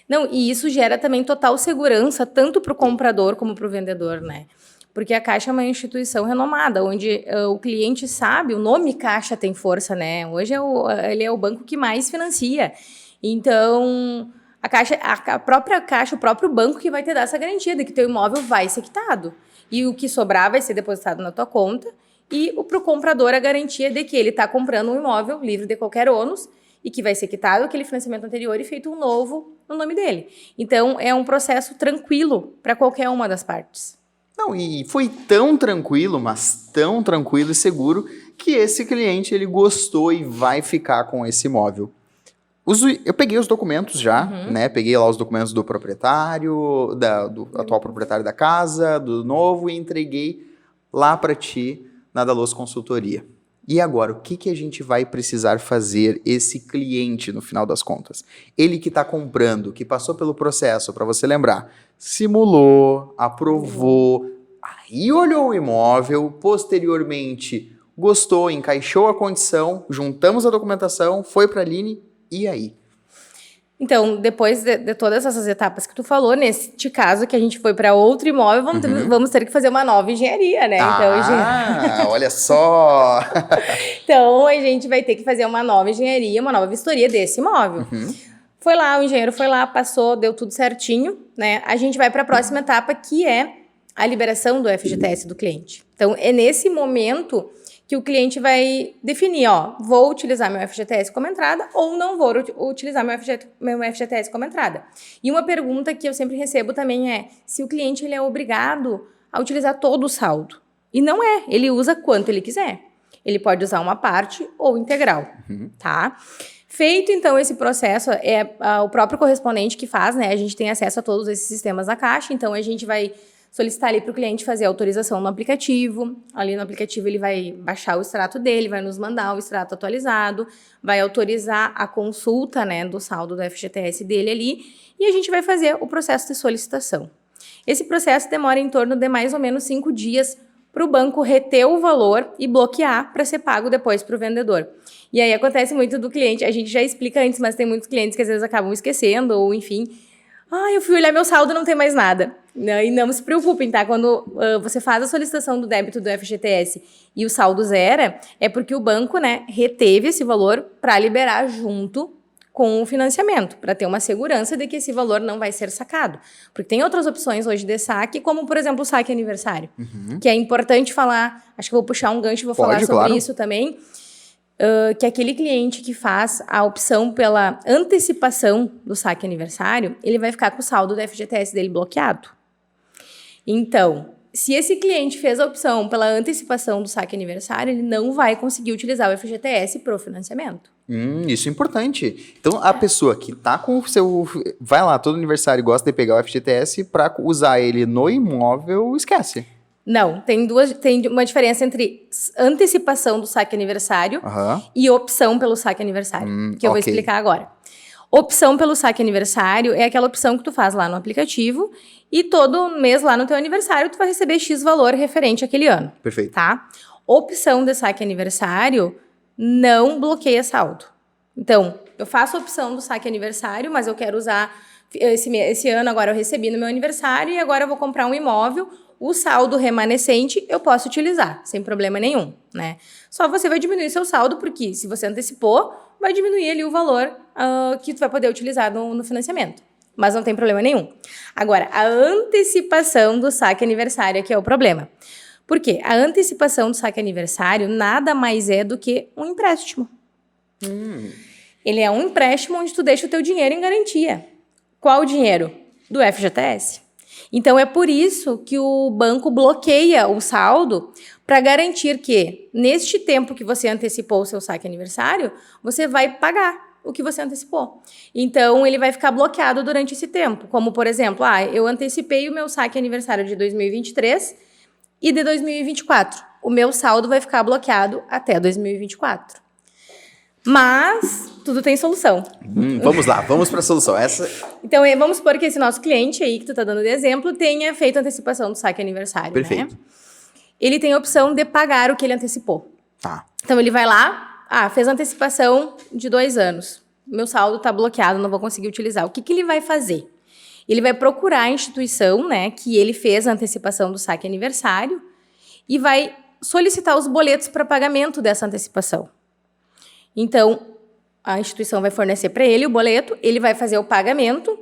Não, e isso gera também total segurança, tanto para o comprador como para o vendedor, né? Porque a Caixa é uma instituição renomada, onde o cliente sabe, o nome Caixa tem força, né? Hoje ele é o banco que mais financia. Então, a própria Caixa, o próprio banco que vai te dar essa garantia de que teu imóvel vai ser quitado. E o que sobrar vai ser depositado na tua conta. E para o comprador a garantia de que ele está comprando um imóvel livre de qualquer ônus e que vai ser quitado aquele financiamento anterior e feito um novo no nome dele. Então, é um processo tranquilo para qualquer uma das partes. Não, e foi tão tranquilo, mas tão tranquilo e seguro, que esse cliente ele gostou e vai ficar com esse imóvel. Eu peguei os documentos já, né? Peguei lá os documentos do proprietário, do atual proprietário da casa, do novo, e entreguei lá para ti na Dallos Consultoria. E agora, o que a gente vai precisar fazer esse cliente no final das contas? Ele que está comprando, que passou pelo processo, para você lembrar, simulou, aprovou, aí olhou o imóvel, posteriormente gostou, encaixou a condição, juntamos a documentação, foi para a Aline, e aí? Então, depois de todas essas etapas que tu falou, neste caso que a gente foi para outro imóvel, vamos ter que fazer uma nova engenharia, né? Olha só! Então, a gente vai ter que fazer uma nova engenharia, uma nova vistoria desse imóvel. Foi lá, o engenheiro foi lá, passou, deu tudo certinho, né? A gente vai para a próxima etapa, que é a liberação do FGTS do cliente. Então, é nesse momento que o cliente vai definir, ó, vou utilizar meu FGTS como entrada ou não vou utilizar meu FGTS como entrada. E uma pergunta que eu sempre recebo também é se o cliente ele é obrigado a utilizar todo o saldo. E não é, ele usa quanto ele quiser. Ele pode usar uma parte ou integral, tá? Feito, então, esse processo, o próprio correspondente que faz, né? A gente tem acesso a todos esses sistemas da Caixa, então a gente vai solicitar ali para o cliente fazer a autorização no aplicativo. Ali no aplicativo ele vai baixar o extrato dele, vai nos mandar o extrato atualizado, vai autorizar a consulta, né, do saldo do FGTS dele ali e a gente vai fazer o processo de solicitação. Esse processo demora em torno de mais ou menos 5 dias para o banco reter o valor e bloquear para ser pago depois para o vendedor. E aí acontece muito do cliente, a gente já explica antes, mas tem muitos clientes que às vezes acabam esquecendo ou enfim... eu fui olhar meu saldo, não tem mais nada. E não se preocupem, tá? Quando você faz a solicitação do débito do FGTS e o saldo zera, é porque o banco, né, reteve esse valor para liberar junto com o financiamento, para ter uma segurança de que esse valor não vai ser sacado. Porque tem outras opções hoje de saque, como, por exemplo, o saque aniversário, que é importante falar, acho que vou puxar um gancho e vou falar sobre isso também, que aquele cliente que faz a opção pela antecipação do saque aniversário, ele vai ficar com o saldo do FGTS dele bloqueado. Então, se esse cliente fez a opção pela antecipação do saque aniversário, ele não vai conseguir utilizar o FGTS para o financiamento. Isso é importante. Então, a pessoa que tá com o seu... vai lá todo aniversário e gosta de pegar o FGTS para usar ele no imóvel, esquece. Não, tem uma diferença entre antecipação do saque aniversário e opção pelo saque aniversário, que eu vou explicar agora. Opção pelo saque aniversário é aquela opção que tu faz lá no aplicativo e todo mês lá no teu aniversário tu vai receber X valor referente àquele ano. Perfeito. Tá? Opção de saque aniversário não bloqueia saldo. Então, eu faço a opção do saque aniversário, mas eu quero usar esse ano, agora eu recebi no meu aniversário e agora eu vou comprar um imóvel. O saldo remanescente eu posso utilizar, sem problema nenhum, né? Só você vai diminuir seu saldo, porque se você antecipou, vai diminuir ali o valor que tu vai poder utilizar no financiamento. Mas não tem problema nenhum. Agora, a antecipação do saque aniversário aqui é o problema. Por quê? A antecipação do saque aniversário nada mais é do que um empréstimo. Ele é um empréstimo onde tu deixa o teu dinheiro em garantia. Qual o dinheiro? Do FGTS. Então, é por isso que o banco bloqueia o saldo para garantir que, neste tempo que você antecipou o seu saque aniversário, você vai pagar o que você antecipou. Então, ele vai ficar bloqueado durante esse tempo. Como, por exemplo, eu antecipei o meu saque aniversário de 2023 e de 2024. O meu saldo vai ficar bloqueado até 2024. Mas tudo tem solução. Vamos lá, vamos para a solução. Então, vamos supor que esse nosso cliente aí, que tu tá dando de exemplo, tenha feito antecipação do saque aniversário, Perfeito. né? Ele tem a opção de pagar o que ele antecipou. Tá. Então, ele vai lá, fez antecipação de 2 anos. Meu saldo tá bloqueado, não vou conseguir utilizar. O que ele vai fazer? Ele vai procurar a instituição, né, que ele fez a antecipação do saque aniversário e vai solicitar os boletos para pagamento dessa antecipação. Então, a instituição vai fornecer para ele o boleto, ele vai fazer o pagamento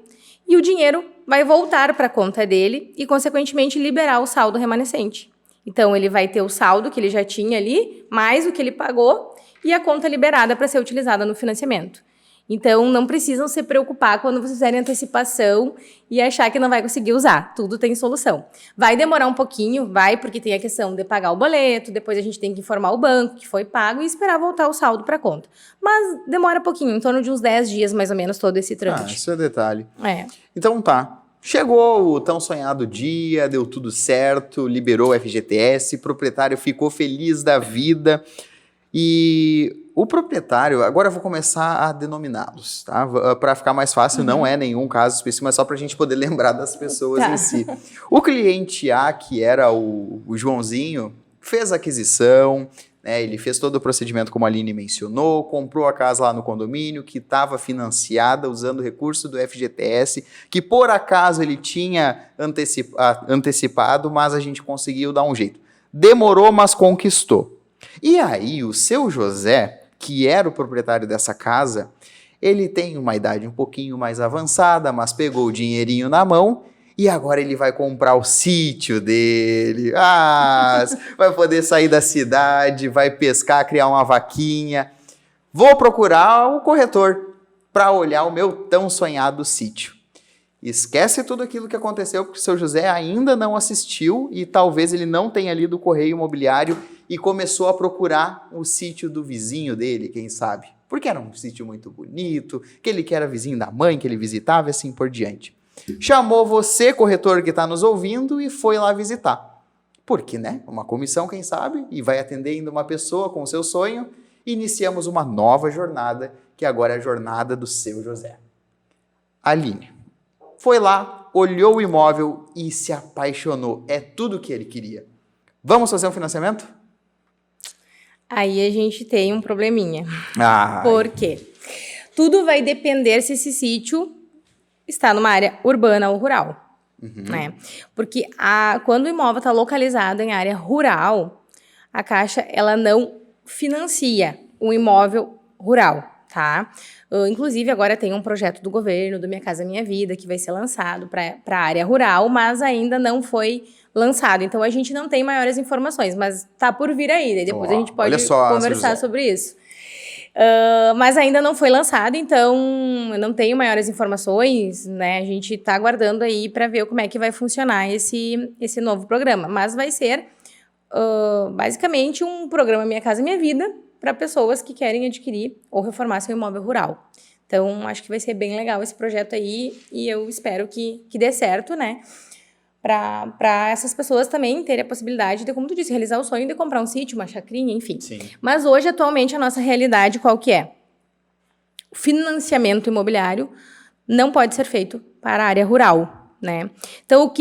e o dinheiro vai voltar para a conta dele e, consequentemente, liberar o saldo remanescente. Então, ele vai ter o saldo que ele já tinha ali, mais o que ele pagou e a conta liberada para ser utilizada no financiamento. Então, não precisam se preocupar quando vocês fizerem antecipação e achar que não vai conseguir usar. Tudo tem solução. Vai demorar um pouquinho, porque tem a questão de pagar o boleto, depois a gente tem que informar o banco que foi pago e esperar voltar o saldo para a conta. Mas demora pouquinho, em torno de uns 10 dias, mais ou menos, todo esse trâmite. Isso é detalhe. É. Então tá. Chegou o tão sonhado dia, deu tudo certo, liberou o FGTS, o proprietário ficou feliz da vida. E o proprietário, agora eu vou começar a denominá-los, tá? Para ficar mais fácil, não é nenhum caso específico, mas só para a gente poder lembrar das pessoas em si. O cliente A, que era o Joãozinho, fez a aquisição, né? Ele fez todo o procedimento como a Aline mencionou, comprou a casa lá no condomínio, que estava financiada usando o recurso do FGTS, que por acaso ele tinha antecipado, mas a gente conseguiu dar um jeito. Demorou, mas conquistou. E aí, o seu José, que era o proprietário dessa casa, ele tem uma idade um pouquinho mais avançada, mas pegou o dinheirinho na mão e agora ele vai comprar o sítio dele. Vai poder sair da cidade, vai pescar, criar uma vaquinha. Vou procurar o corretor para olhar o meu tão sonhado sítio. Esquece tudo aquilo que aconteceu, porque o seu José ainda não assistiu e talvez ele não tenha lido o Correio Imobiliário e começou a procurar o sítio do vizinho dele, quem sabe. Porque era um sítio muito bonito, que era vizinho da mãe, que ele visitava e assim por diante. Chamou você, corretor que está nos ouvindo, e foi lá visitar. Porque, né? Uma comissão, quem sabe, e vai atender ainda uma pessoa com o seu sonho. Iniciamos uma nova jornada, que agora é a jornada do seu José. Aline foi lá, olhou o imóvel e se apaixonou. É tudo o que ele queria. Vamos fazer um financiamento? Aí a gente tem um probleminha. Por quê? Tudo vai depender se esse sítio está numa área urbana ou rural. Né? Porque quando o imóvel está localizado em área rural, a Caixa ela não financia um imóvel rural. Tá? Inclusive, agora tem um projeto do governo, do Minha Casa Minha Vida, que vai ser lançado para a área rural, mas ainda não foi lançado. Então, a gente não tem maiores informações, mas tá por vir aí. Daí depois a gente pode conversar sobre isso. Mas ainda não foi lançado, então eu não tenho maiores informações, né? A gente está aguardando aí para ver como é que vai funcionar esse novo programa. Mas vai ser basicamente um programa Minha Casa Minha Vida, para pessoas que querem adquirir ou reformar seu imóvel rural. Então, acho que vai ser bem legal esse projeto aí e eu espero que dê certo, né? Para essas pessoas também terem a possibilidade de, como tu disse, realizar o sonho de comprar um sítio, uma chacrinha, enfim. Sim. Mas hoje, atualmente, a nossa realidade qual que é? O financiamento imobiliário não pode ser feito para a área rural, né? Então,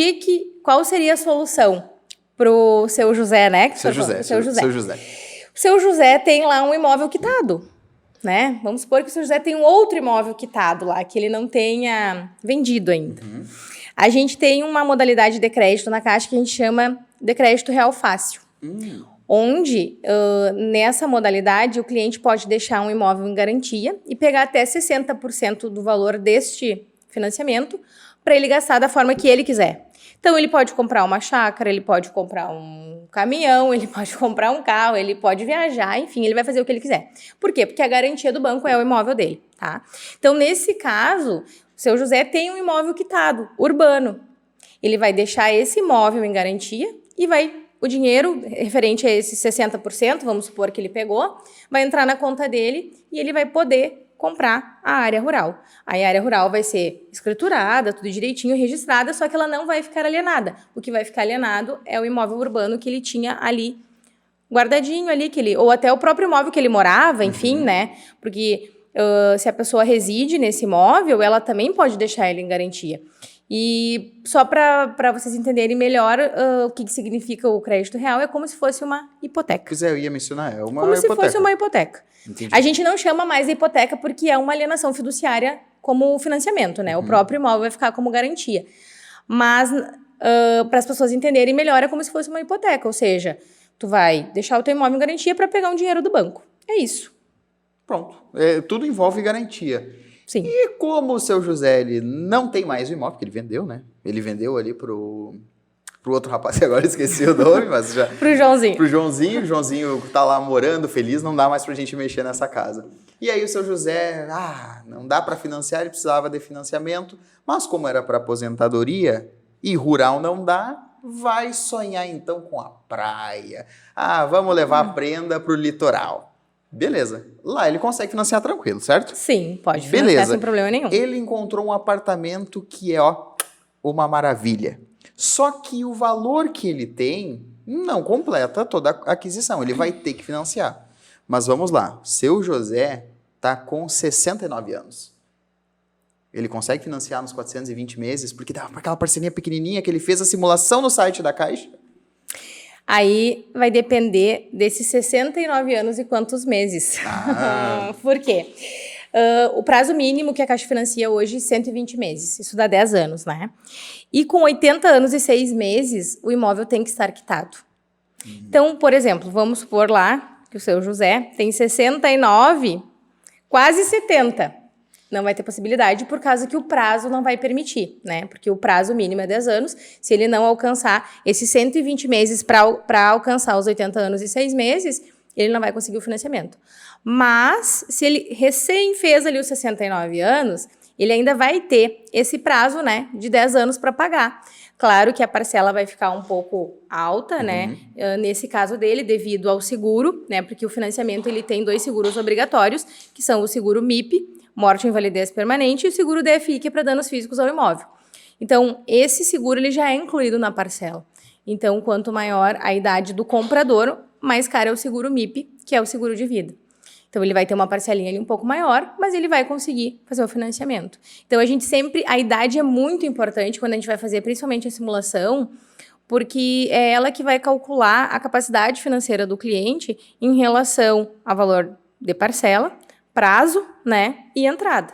qual seria a solução para o seu José, né? Seu José. O seu José tem lá um imóvel quitado, né? Vamos supor que o seu José tem um outro imóvel quitado lá, que ele não tenha vendido ainda. A gente tem uma modalidade de crédito na Caixa que a gente chama de crédito real fácil. Onde, nessa modalidade, o cliente pode deixar um imóvel em garantia e pegar até 60% do valor deste financiamento para ele gastar da forma que ele quiser. Então, ele pode comprar uma chácara, ele pode comprar um caminhão, ele pode comprar um carro, ele pode viajar, enfim, ele vai fazer o que ele quiser. Por quê? Porque a garantia do banco é o imóvel dele, tá? Então, nesse caso, o seu José tem um imóvel quitado, urbano. Ele vai deixar esse imóvel em garantia e o dinheiro referente a esses 60%, vamos supor que ele pegou, vai entrar na conta dele e ele vai poder comprar a área rural. Aí a área rural vai ser escriturada, tudo direitinho, registrada, só que ela não vai ficar alienada. O que vai ficar alienado é o imóvel urbano que ele tinha ali guardadinho ali, ou até o próprio imóvel que ele morava, enfim, né? Porque se a pessoa reside nesse imóvel, ela também pode deixar ele em garantia. E só para vocês entenderem melhor o que significa o crédito real, é como se fosse uma hipoteca. Pois é, eu ia mencionar, é uma como hipoteca. Se fosse uma hipoteca. Entendi. A gente não chama mais de hipoteca porque é uma alienação fiduciária como financiamento, né? O próprio imóvel vai ficar como garantia. Mas, para as pessoas entenderem melhor, é como se fosse uma hipoteca, ou seja, tu vai deixar o teu imóvel em garantia para pegar um dinheiro do banco. É isso. Pronto. Tudo envolve garantia. Sim. E como o seu José ele não tem mais o imóvel, porque ele vendeu, né? Ele vendeu ali pro outro rapaz, agora esqueci o nome, mas já... Pro Joãozinho. Pro Joãozinho. O Joãozinho tá lá morando, feliz, não dá mais pra gente mexer nessa casa. E aí o seu José, não dá para financiar, ele precisava de financiamento, mas como era para aposentadoria e rural não dá, vai sonhar então com a praia. Vamos levar a prenda pro litoral. Beleza. Lá ele consegue financiar tranquilo, certo? Sim, pode financiar sem problema nenhum. Ele encontrou um apartamento que é, uma maravilha. Só que o valor que ele tem não completa toda a aquisição. Ele vai ter que financiar. Mas vamos lá. Seu José está com 69 anos. Ele consegue financiar nos 420 meses porque dá para aquela parcelinha pequenininha que ele fez a simulação no site da Caixa? Aí vai depender desses 69 anos e quantos meses. Por quê? O prazo mínimo que a Caixa financia hoje é 120 meses. Isso dá 10 anos, né? E com 80 anos e 6 meses, o imóvel tem que estar quitado. Então, por exemplo, vamos supor lá que o seu José tem 69, quase 70. Não vai ter possibilidade por causa que o prazo não vai permitir, né? Porque o prazo mínimo é 10 anos. Se ele não alcançar esses 120 meses para alcançar os 80 anos e 6 meses, ele não vai conseguir o financiamento. Mas, se ele recém fez ali os 69 anos, ele ainda vai ter esse prazo, né, de 10 anos para pagar. Claro que a parcela vai ficar um pouco alta, né, nesse caso dele, devido ao seguro, né, porque o financiamento ele tem 2 seguros obrigatórios, que são o seguro MIP, morte ou invalidez permanente, e o seguro DFI, que é para danos físicos ao imóvel. Então, esse seguro ele já é incluído na parcela. Então, quanto maior a idade do comprador, mais caro é o seguro MIP, que é o seguro de vida. Então, ele vai ter uma parcelinha ali um pouco maior, mas ele vai conseguir fazer o financiamento. Então, a idade é muito importante quando a gente vai fazer principalmente a simulação, porque é ela que vai calcular a capacidade financeira do cliente em relação ao valor de parcela, prazo, né, e entrada.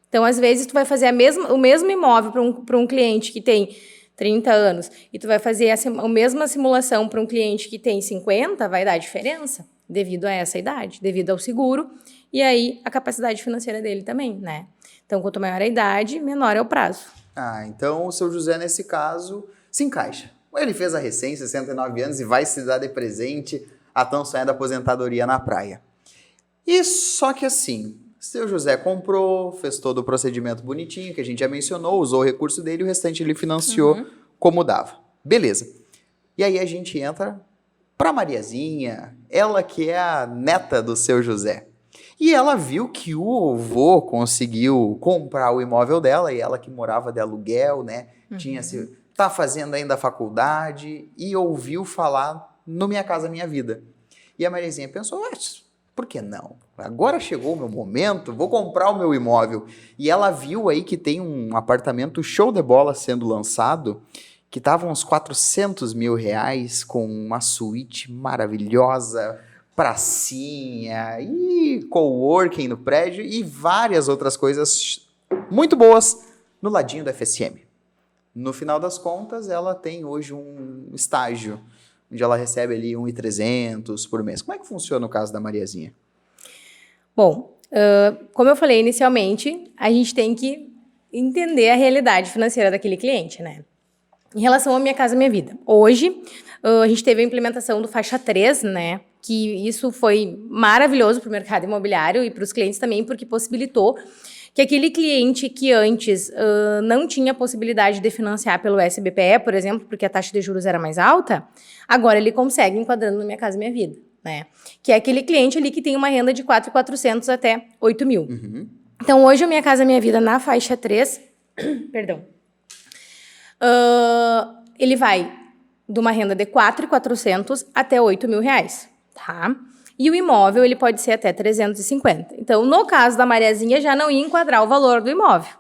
Então, às vezes, tu vai fazer o mesmo imóvel para um cliente que tem 30 anos e tu vai fazer a mesma simulação para um cliente que tem 50, vai dar diferença devido a essa idade, devido ao seguro e aí a capacidade financeira dele também, né? Então, quanto maior a idade, menor é o prazo. Então o seu José, nesse caso, se encaixa. Ele fez a recém, 69 anos, e vai se dar de presente a tão sonhada aposentadoria na praia. E só que assim, seu José comprou, fez todo o procedimento bonitinho, que a gente já mencionou, usou o recurso dele, o restante ele financiou como dava. Beleza. E aí a gente entra para Mariazinha, ela que é a neta do seu José. E ela viu que o avô conseguiu comprar o imóvel dela, e ela que morava de aluguel, né? Tá fazendo ainda a faculdade, e ouviu falar no Minha Casa Minha Vida. E a Mariazinha pensou, por que não? Agora chegou o meu momento, vou comprar o meu imóvel. E ela viu aí que tem um apartamento show de bola sendo lançado, que estava uns 400 mil reais, com uma suíte maravilhosa, pracinha e coworking no prédio e várias outras coisas muito boas no ladinho da FSM. No final das contas, ela tem hoje um estágio, onde ela recebe ali 1.300 por mês. Como é que funciona o caso da Mariazinha? Bom, como eu falei inicialmente, a gente tem que entender a realidade financeira daquele cliente, né? Em relação à Minha Casa Minha Vida. Hoje, a gente teve a implementação do Faixa 3, né? Que isso foi maravilhoso para o mercado imobiliário e para os clientes também, porque possibilitou que aquele cliente que antes não tinha possibilidade de financiar pelo SBPE, por exemplo, porque a taxa de juros era mais alta, agora ele consegue enquadrando no Minha Casa Minha Vida, né? Que é aquele cliente ali que tem uma renda de 4.400 até 8.000. Então, hoje, a Minha Casa Minha Vida, na faixa 3, perdão, ele vai de uma renda de 4.400 até 8.000 reais, tá? E o imóvel, ele pode ser até 350. Então, no caso da Mariazinha, já não ia enquadrar o valor do imóvel,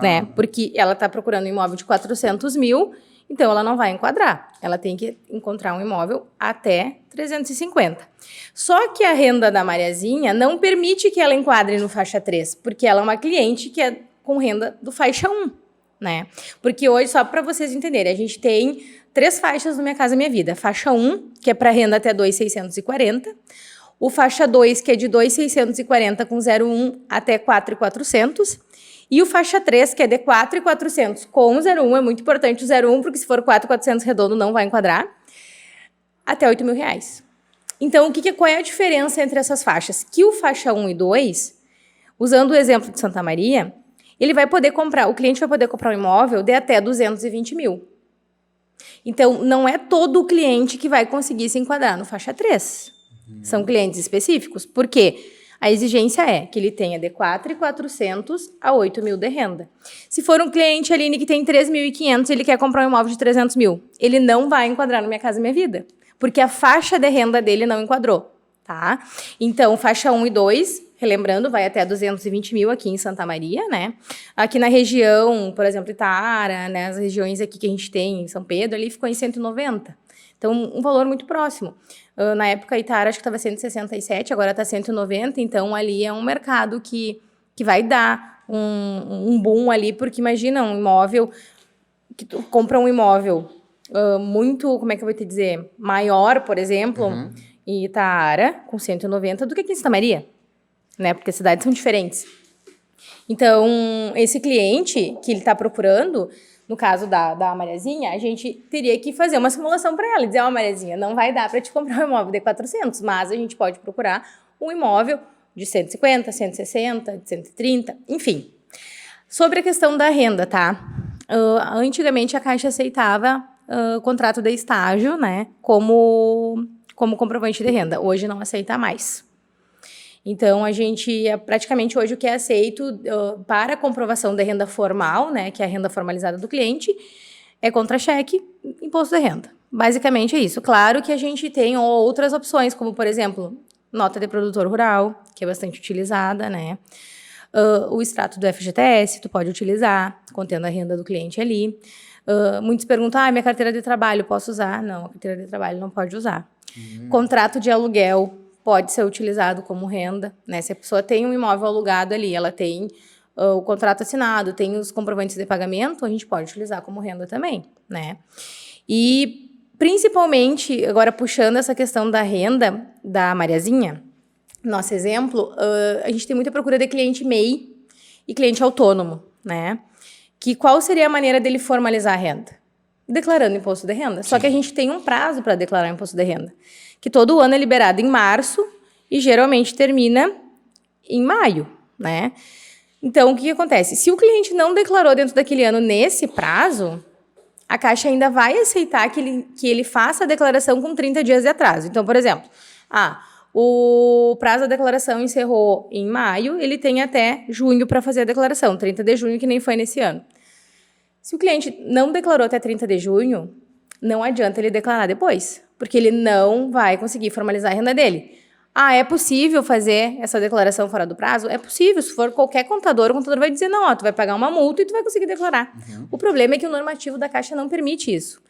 né? Porque ela está procurando um imóvel de 400 mil, então ela não vai enquadrar. Ela tem que encontrar um imóvel até 350. Só que a renda da Mariazinha não permite que ela enquadre no faixa 3, porque ela é uma cliente que é com renda do faixa 1, né? Porque hoje, só para vocês entenderem, a gente tem 3 faixas no Minha Casa Minha Vida. Faixa 1, que é para renda até 2.640. O faixa 2, que é de 2.640 com 0,1 até 4.400. E o faixa 3, que é de 4.400 com 0,1. É muito importante o 0,1, porque se for 4.400 redondo, não vai enquadrar. Até 8.000 reais. Então, qual é a diferença entre essas faixas? Que o faixa 1 e 2, usando o exemplo de Santa Maria, ele vai poder comprar, o cliente vai poder comprar um imóvel de até 220 mil. Então, não é todo o cliente que vai conseguir se enquadrar no faixa 3. São clientes específicos. Por quê? A exigência é que ele tenha de 4.400 a 8.000 de renda. Se for um cliente, Aline, que tem 3.500 e ele quer comprar um imóvel de 300 mil, ele não vai enquadrar no Minha Casa Minha Vida, porque a faixa de renda dele não enquadrou, tá? Então, faixa 1 e 2, relembrando, vai até 220 mil aqui em Santa Maria, né? Aqui na região, por exemplo, Itaara, né? As regiões aqui que a gente tem em São Pedro, ali ficou em 190. Então, um valor muito próximo. Na época, Itaara acho que estava 167, agora está 190. Então, ali é um mercado que vai dar um boom ali, porque imagina um imóvel, que tu compra um imóvel muito, como é que eu vou te dizer, maior, por exemplo, em Itaara, com 190, do que aqui em Santa Maria, né? Porque as cidades são diferentes. Então, esse cliente que ele está procurando, no caso da Mariazinha, a gente teria que fazer uma simulação para ela, dizer, Mariazinha, não vai dar para te comprar um imóvel de 400, mas a gente pode procurar um imóvel de 150, 160, de 130, enfim. Sobre a questão da renda, tá? Antigamente a Caixa aceitava contrato de estágio, né, como comprovante de renda. Hoje não aceita mais. Então, a gente, praticamente hoje, o que é aceito para comprovação de renda formal, né, que é a renda formalizada do cliente, é contra-cheque, imposto de renda. Basicamente é isso. Claro que a gente tem outras opções, como, por exemplo, nota de produtor rural, que é bastante utilizada, né? O extrato do FGTS, tu pode utilizar, contendo a renda do cliente ali. Muitos perguntam, minha carteira de trabalho, posso usar? Não, a carteira de trabalho não pode usar. Contrato de aluguel pode ser utilizado como renda, né? Se a pessoa tem um imóvel alugado ali, ela tem o contrato assinado, tem os comprovantes de pagamento, a gente pode utilizar como renda também, né? E, principalmente, agora puxando essa questão da renda da Mariazinha, nosso exemplo, a gente tem muita procura de cliente MEI e cliente autônomo, né? Que qual seria a maneira dele formalizar a renda? Declarando imposto de renda. Sim. Só que a gente tem um prazo para declarar imposto de renda, que todo ano é liberado em março e geralmente termina em maio, né? Então, o que acontece? Se o cliente não declarou dentro daquele ano nesse prazo, a Caixa ainda vai aceitar que ele faça a declaração com 30 dias de atraso. Então, por exemplo, o prazo da declaração encerrou em maio, ele tem até junho para fazer a declaração, 30 de junho, que nem foi nesse ano. Se o cliente não declarou até 30 de junho, não adianta ele declarar depois, porque ele não vai conseguir formalizar a renda dele. É possível fazer essa declaração fora do prazo? É possível. Se for qualquer contador, o contador vai dizer, não, tu vai pagar uma multa e tu vai conseguir declarar. O problema é que o normativo da Caixa não permite isso.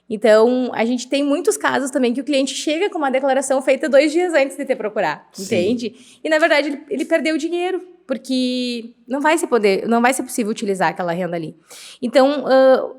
Então, a gente tem muitos casos também que o cliente chega com uma declaração feita 2 dias antes de te procurar, entende? E, na verdade, ele perdeu o dinheiro, porque não vai ser possível utilizar aquela renda ali. Então,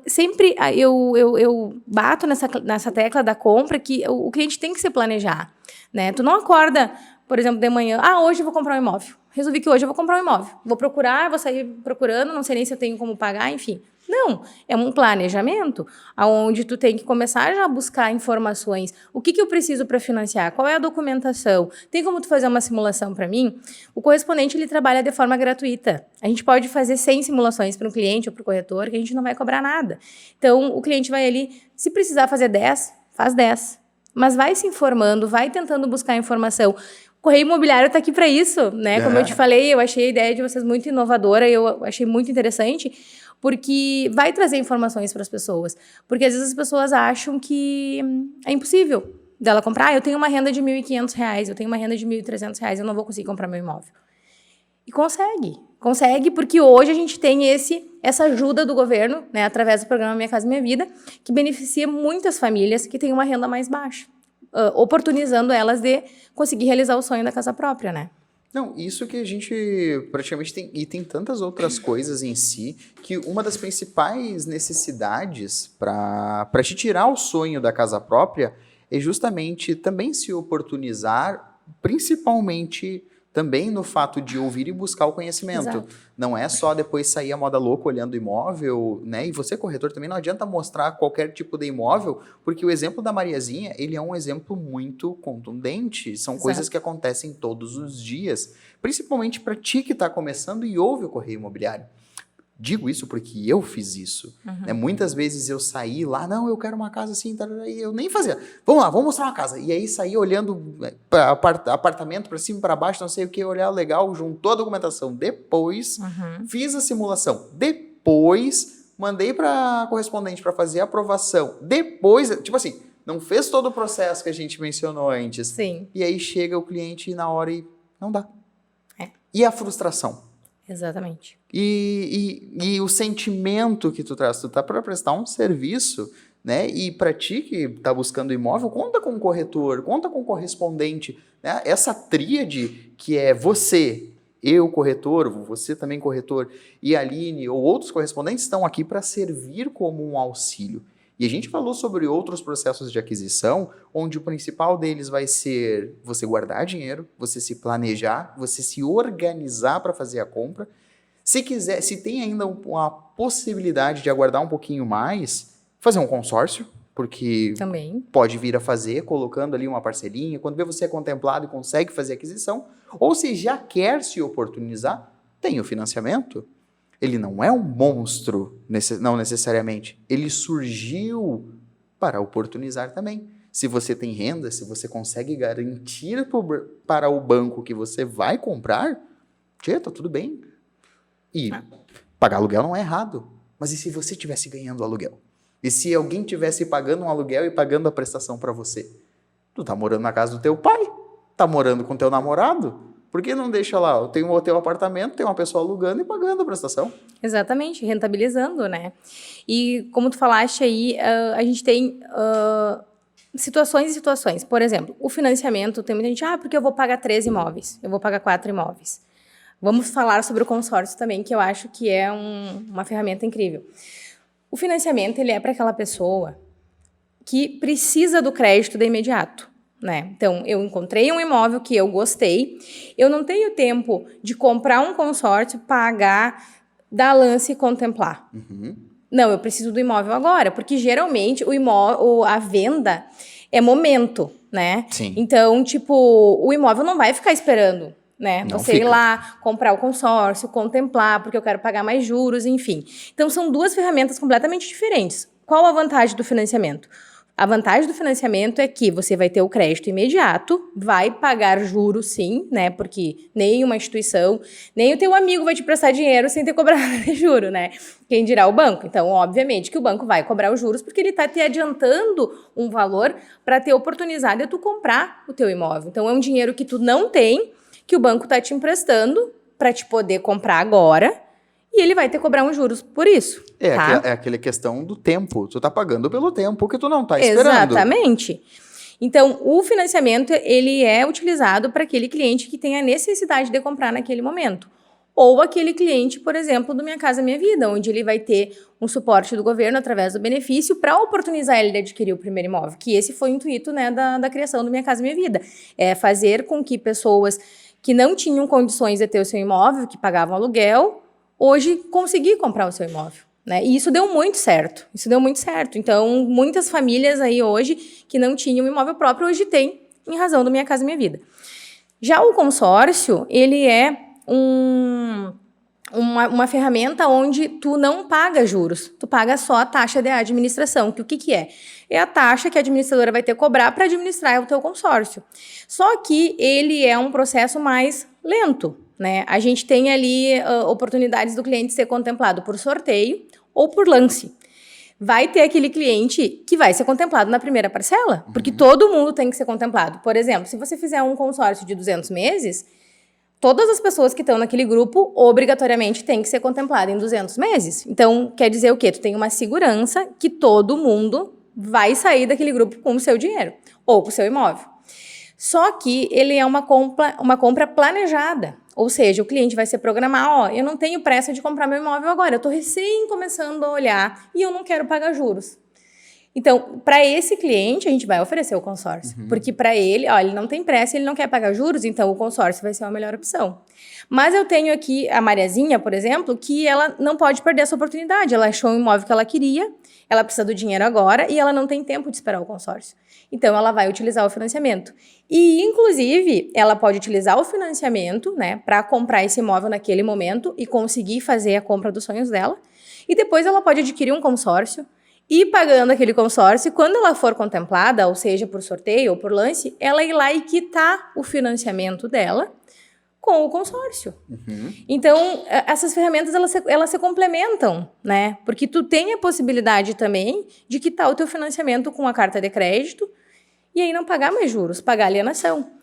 sempre eu bato nessa tecla da compra que o cliente tem que se planejar, né? Tu não acorda, por exemplo, de manhã, hoje eu vou comprar um imóvel. Resolvi que hoje eu vou comprar um imóvel. Vou procurar, vou sair procurando, não sei nem se eu tenho como pagar, enfim. Não, é um planejamento onde tu tem que começar já a buscar informações. O que eu preciso para financiar? Qual é a documentação? Tem como tu fazer uma simulação para mim? O correspondente, ele trabalha de forma gratuita. A gente pode fazer 100 simulações para um cliente ou para o corretor, que a gente não vai cobrar nada. Então, o cliente vai ali, se precisar fazer 10, faz 10. Mas vai se informando, vai tentando buscar informação. O Correio Imobiliário está aqui para isso, né? Como eu te falei, eu achei a ideia de vocês muito inovadora, eu achei muito interessante, porque vai trazer informações para as pessoas. Porque às vezes as pessoas acham que é impossível dela comprar. Eu tenho uma renda de R$ 1.500, eu tenho uma renda de R$ 1.300, eu não vou conseguir comprar meu imóvel. E consegue porque hoje a gente tem essa ajuda do governo, né, através do programa Minha Casa Minha Vida, que beneficia muitas famílias que têm uma renda mais baixa, oportunizando elas de conseguir realizar o sonho da casa própria, né? Não, isso que a gente praticamente tem, e tem tantas outras coisas em si, que uma das principais necessidades para te tirar o sonho da casa própria é justamente também se oportunizar, principalmente também no fato de ouvir e buscar o conhecimento. Exato. Não é só depois sair a moda louca olhando imóvel, né? E você, corretor, também não adianta mostrar qualquer tipo de imóvel, porque o exemplo da Mariazinha, ele é um exemplo muito contundente. São Exato. coisas que acontecem todos os dias, principalmente para ti que está começando e ouve o Correio Imobiliário. Digo isso porque eu fiz isso. Né? Muitas vezes eu saí lá, não, eu quero uma casa assim, e eu nem fazia. Vamos lá, vamos mostrar uma casa. E aí saí olhando apartamento para cima e para baixo, não sei o que, olhar legal, juntou a documentação. Depois, fiz a simulação. Depois, mandei para correspondente para fazer a aprovação. Depois, tipo assim, não fez todo o processo que a gente mencionou antes. Sim. E aí chega o cliente na hora e não dá. E a frustração? Exatamente. E o sentimento que tu traz, tu tá para prestar um serviço, né? E para ti que tá buscando imóvel, conta com o corretor, conta com o correspondente, né? Essa tríade que é você, eu corretor, você também corretor, e a Aline ou outros correspondentes estão aqui para servir como um auxílio. E a gente falou sobre outros processos de aquisição, onde o principal deles vai ser você guardar dinheiro, você se planejar, você se organizar para fazer a compra. Se quiser, se tem ainda uma possibilidade de aguardar um pouquinho mais, fazer um consórcio, porque Também. pode vir a fazer, colocando ali uma parcelinha, quando vê você é contemplado e consegue fazer a aquisição, ou se já quer se oportunizar, tem o financiamento. Ele não é um monstro, não necessariamente. Ele surgiu para oportunizar também. Se você tem renda, se você consegue garantir para o banco que você vai comprar, tá tudo bem. E pagar aluguel não é errado. Mas e se você estivesse ganhando aluguel? E se alguém estivesse pagando um aluguel e pagando a prestação para você? Tu tá morando na casa do teu pai? Tá morando com teu namorado? Por que não deixa lá? Tem o teu apartamento, tem uma pessoa alugando e pagando a prestação. Exatamente, rentabilizando, né? E como tu falaste aí, a gente tem situações e situações. Por exemplo, o financiamento, tem muita gente, porque eu vou pagar 3 imóveis, eu vou pagar 4 imóveis. Vamos falar sobre o consórcio também, que eu acho que é uma ferramenta incrível. O financiamento, ele é para aquela pessoa que precisa do crédito de imediato. Né? Então, eu encontrei um imóvel que eu gostei, eu não tenho tempo de comprar um consórcio, pagar, dar lance e contemplar. Não, eu preciso do imóvel agora, porque geralmente a venda é momento, né? Sim. Então, tipo, o imóvel não vai ficar esperando, né? Não Você fica. ir lá, comprar o consórcio, contemplar, porque eu quero pagar mais juros, enfim. Então, são duas ferramentas completamente diferentes. Qual a vantagem do financiamento? A vantagem do financiamento é que você vai ter o crédito imediato, vai pagar juros sim, né? Porque nem uma instituição, nem o teu amigo vai te prestar dinheiro sem ter cobrado de juro, né? Quem dirá o banco? Então, obviamente que o banco vai cobrar os juros porque ele está te adiantando um valor para ter oportunidade de tu comprar o teu imóvel. Então, é um dinheiro que tu não tem, que o banco está te emprestando para te poder comprar agora, e ele vai ter que cobrar uns juros por isso. É, tá? é aquela questão do tempo. Tu tá pagando pelo tempo que tu não tá esperando. Exatamente. Então, o financiamento, ele é utilizado para aquele cliente que tem a necessidade de comprar naquele momento. Ou aquele cliente, por exemplo, do Minha Casa Minha Vida, onde ele vai ter um suporte do governo através do benefício para oportunizar ele de adquirir o primeiro imóvel. Que esse foi o intuito, né, da criação do Minha Casa Minha Vida. É fazer com que pessoas que não tinham condições de ter o seu imóvel, que pagavam aluguel, hoje conseguir comprar o seu imóvel, né? E isso deu muito certo. Então, muitas famílias aí hoje que não tinham imóvel próprio, hoje têm, em razão do Minha Casa Minha Vida. Já o consórcio, ele é uma ferramenta onde tu não paga juros, tu paga só a taxa de administração, que o que é? É a taxa que a administradora vai ter que cobrar para administrar o teu consórcio. Só que ele é um processo mais lento, né? A gente tem ali oportunidades do cliente ser contemplado por sorteio ou por lance. Vai ter aquele cliente que vai ser contemplado na primeira parcela, porque todo mundo tem que ser contemplado. Por exemplo, se você fizer um consórcio de 200 meses, todas as pessoas que estão naquele grupo obrigatoriamente têm que ser contempladas em 200 meses. Então, quer dizer o quê? Tu tem uma segurança que todo mundo vai sair daquele grupo com o seu dinheiro ou com o seu imóvel. Só que ele é uma compra planejada. Ou seja, o cliente vai se programar, eu não tenho pressa de comprar meu imóvel agora, eu estou recém começando a olhar e eu não quero pagar juros. Então, para esse cliente, a gente vai oferecer o consórcio. Porque para ele, ele não tem pressa, ele não quer pagar juros, então o consórcio vai ser a melhor opção. Mas eu tenho aqui a Mariazinha, por exemplo, que ela não pode perder essa oportunidade. Ela achou um imóvel que ela queria, ela precisa do dinheiro agora e ela não tem tempo de esperar o consórcio. Então, ela vai utilizar o financiamento. E, inclusive, ela pode utilizar o financiamento, né, para comprar esse imóvel naquele momento e conseguir fazer a compra dos sonhos dela. E depois ela pode adquirir um consórcio, e pagando aquele consórcio, quando ela for contemplada, ou seja, por sorteio ou por lance, ela ir lá e quitar o financiamento dela com o consórcio. Então, essas ferramentas, elas se complementam, né? Porque tu tem a possibilidade também de quitar o teu financiamento com a carta de crédito e aí não pagar mais juros, pagar alienação.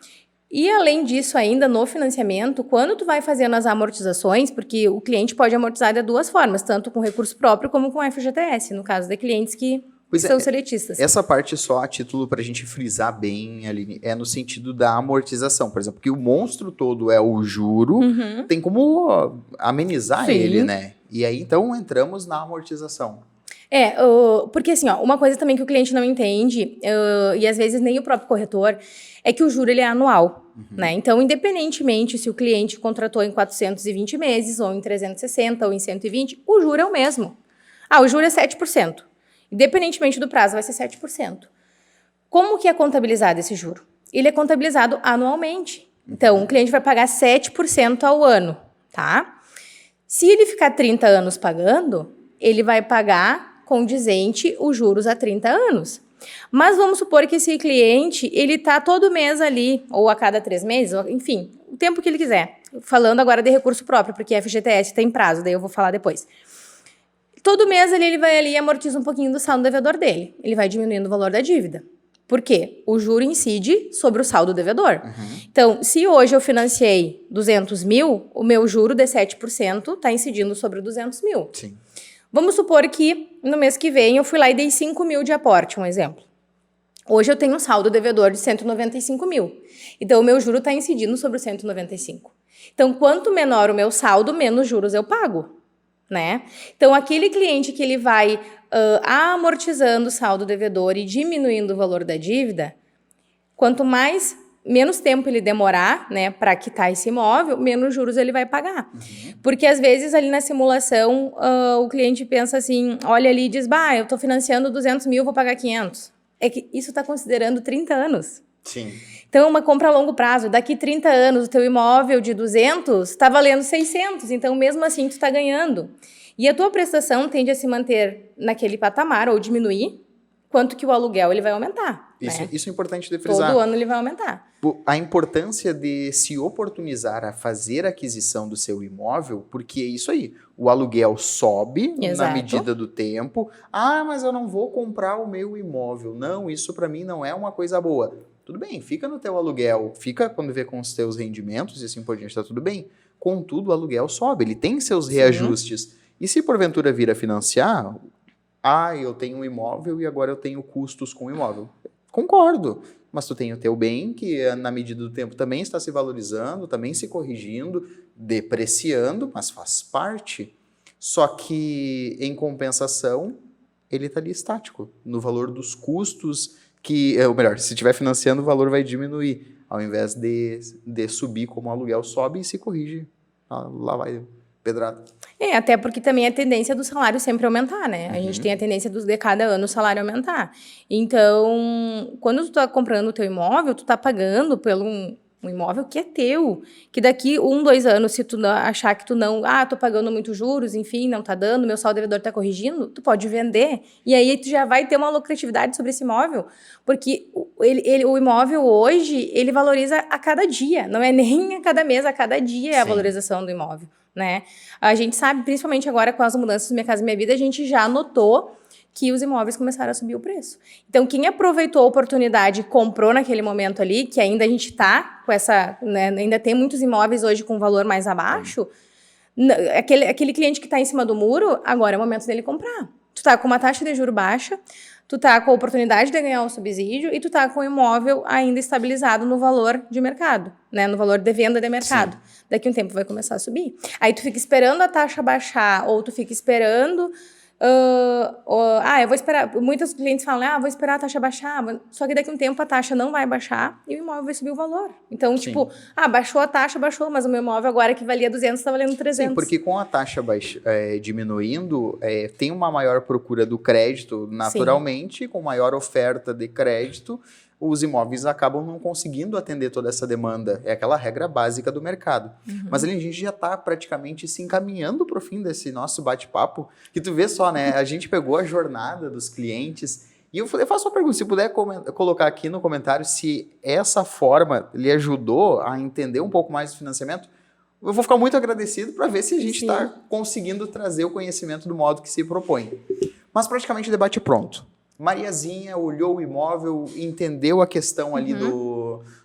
E, além disso, ainda no financiamento, quando tu vai fazendo as amortizações, porque o cliente pode amortizar de duas formas, tanto com recurso próprio como com FGTS, no caso de clientes que são seletistas. Essa parte só a título para a gente frisar bem, Aline, é no sentido da amortização, por exemplo, que o monstro todo é o juro, tem como amenizar ele, né? E aí, então, entramos na amortização. Porque assim, uma coisa também que o cliente não entende, e às vezes nem o próprio corretor, é que o juro ele é anual, né? Então, independentemente se o cliente contratou em 420 meses, ou em 360, ou em 120, o juro é o mesmo. O juro é 7%. Independentemente do prazo, vai ser 7%. Como que é contabilizado esse juro? Ele é contabilizado anualmente. Então, o cliente vai pagar 7% ao ano, tá? Se ele ficar 30 anos pagando, ele vai pagar condizente os juros a 30 anos. Mas vamos supor que esse cliente, ele tá todo mês ali, ou a cada 3 meses, enfim, o tempo que ele quiser. Falando agora de recurso próprio, porque a FGTS tem prazo, daí eu vou falar depois. Todo mês ele vai ali e amortiza um pouquinho do saldo devedor dele. Ele vai diminuindo o valor da dívida. Por quê? O juro incide sobre o saldo devedor. Então, se hoje eu financiei 200 mil, o meu juro de 7% está incidindo sobre 200 mil. Sim. Vamos supor que no mês que vem eu fui lá e dei 5 mil de aporte, um exemplo. Hoje eu tenho um saldo devedor de 195 mil. Então, o meu juro está incidindo sobre o 195. Então, quanto menor o meu saldo, menos juros eu pago, né? Então, aquele cliente que ele vai amortizando o saldo devedor e diminuindo o valor da dívida, quanto menos tempo ele demorar, né, para quitar esse imóvel, menos juros ele vai pagar. Porque, às vezes, ali na simulação, o cliente pensa assim, olha ali e diz, eu estou financiando 200 mil, vou pagar 500. É que isso está considerando 30 anos. Sim. Então, uma compra a longo prazo. Daqui 30 anos, o teu imóvel de 200 está valendo 600. Então, mesmo assim, tu está ganhando. E a tua prestação tende a se manter naquele patamar ou diminuir, quanto que o aluguel ele vai aumentar. Isso é importante de frisar. Todo ano ele vai aumentar. A importância de se oportunizar a fazer a aquisição do seu imóvel, porque é isso aí, o aluguel sobe na medida do tempo. Mas eu não vou comprar o meu imóvel. Não, isso para mim não é uma coisa boa. Tudo bem, fica no teu aluguel, fica quando vê com os teus rendimentos e assim por diante, tá tudo bem. Contudo, o aluguel sobe, ele tem seus reajustes. E se porventura vir a financiar, eu tenho um imóvel e agora eu tenho custos com o imóvel. Concordo, mas tu tem o teu bem que na medida do tempo também está se valorizando, também se corrigindo, depreciando, mas faz parte. Só que, em compensação, ele está ali estático, no valor dos custos, ou melhor, se estiver financiando, o valor vai diminuir, ao invés de subir como o aluguel sobe e se corrige. Lá vai pedrada. Até porque também a tendência do salário sempre aumentar, né? A gente tem a tendência de cada ano o salário aumentar. Então, quando tu tá comprando o teu imóvel, tu tá pagando Um imóvel que é teu, que daqui 1, 2 anos, se tu achar que tu não, tô pagando muito juros, enfim, não tá dando, meu saldo devedor tá corrigindo, tu pode vender, e aí tu já vai ter uma lucratividade sobre esse imóvel, porque o imóvel hoje, ele valoriza a cada dia, não é nem a cada mês, a cada dia é a valorização do imóvel, né? A gente sabe, principalmente agora com as mudanças do Minha Casa Minha Vida, a gente já notou que os imóveis começaram a subir o preço. Então, quem aproveitou a oportunidade e comprou naquele momento ali, que ainda a gente está com essa, né, ainda tem muitos imóveis hoje com valor mais abaixo, aquele cliente que está em cima do muro, agora é o momento dele comprar. Tu tá com uma taxa de juro baixa, tu tá com a oportunidade de ganhar o subsídio e tu tá com o imóvel ainda estabilizado no valor de mercado, né, no valor de venda de mercado. Sim. Daqui a um tempo vai começar a subir. Aí tu fica esperando a taxa baixar ou tu fica esperando... eu vou esperar. Muitos clientes falam, vou esperar a taxa baixar, só que daqui a um tempo a taxa não vai baixar e o imóvel vai subir o valor. Então, tipo, baixou a taxa, baixou, mas o meu imóvel agora que valia 200 está valendo 300. Sim, porque com a taxa diminuindo, tem uma maior procura do crédito naturalmente, sim, com maior oferta de crédito, os imóveis acabam não conseguindo atender toda essa demanda. É aquela regra básica do mercado. Uhum. Mas ali a gente já está praticamente se encaminhando para o fim desse nosso bate-papo, que tu vê só, né? A gente pegou a jornada dos clientes e eu faço uma pergunta, se puder colocar aqui no comentário se essa forma lhe ajudou a entender um pouco mais do financiamento, eu vou ficar muito agradecido para ver se a gente está conseguindo trazer o conhecimento do modo que se propõe. Mas praticamente o debate é pronto. Mariazinha olhou o imóvel, entendeu a questão ali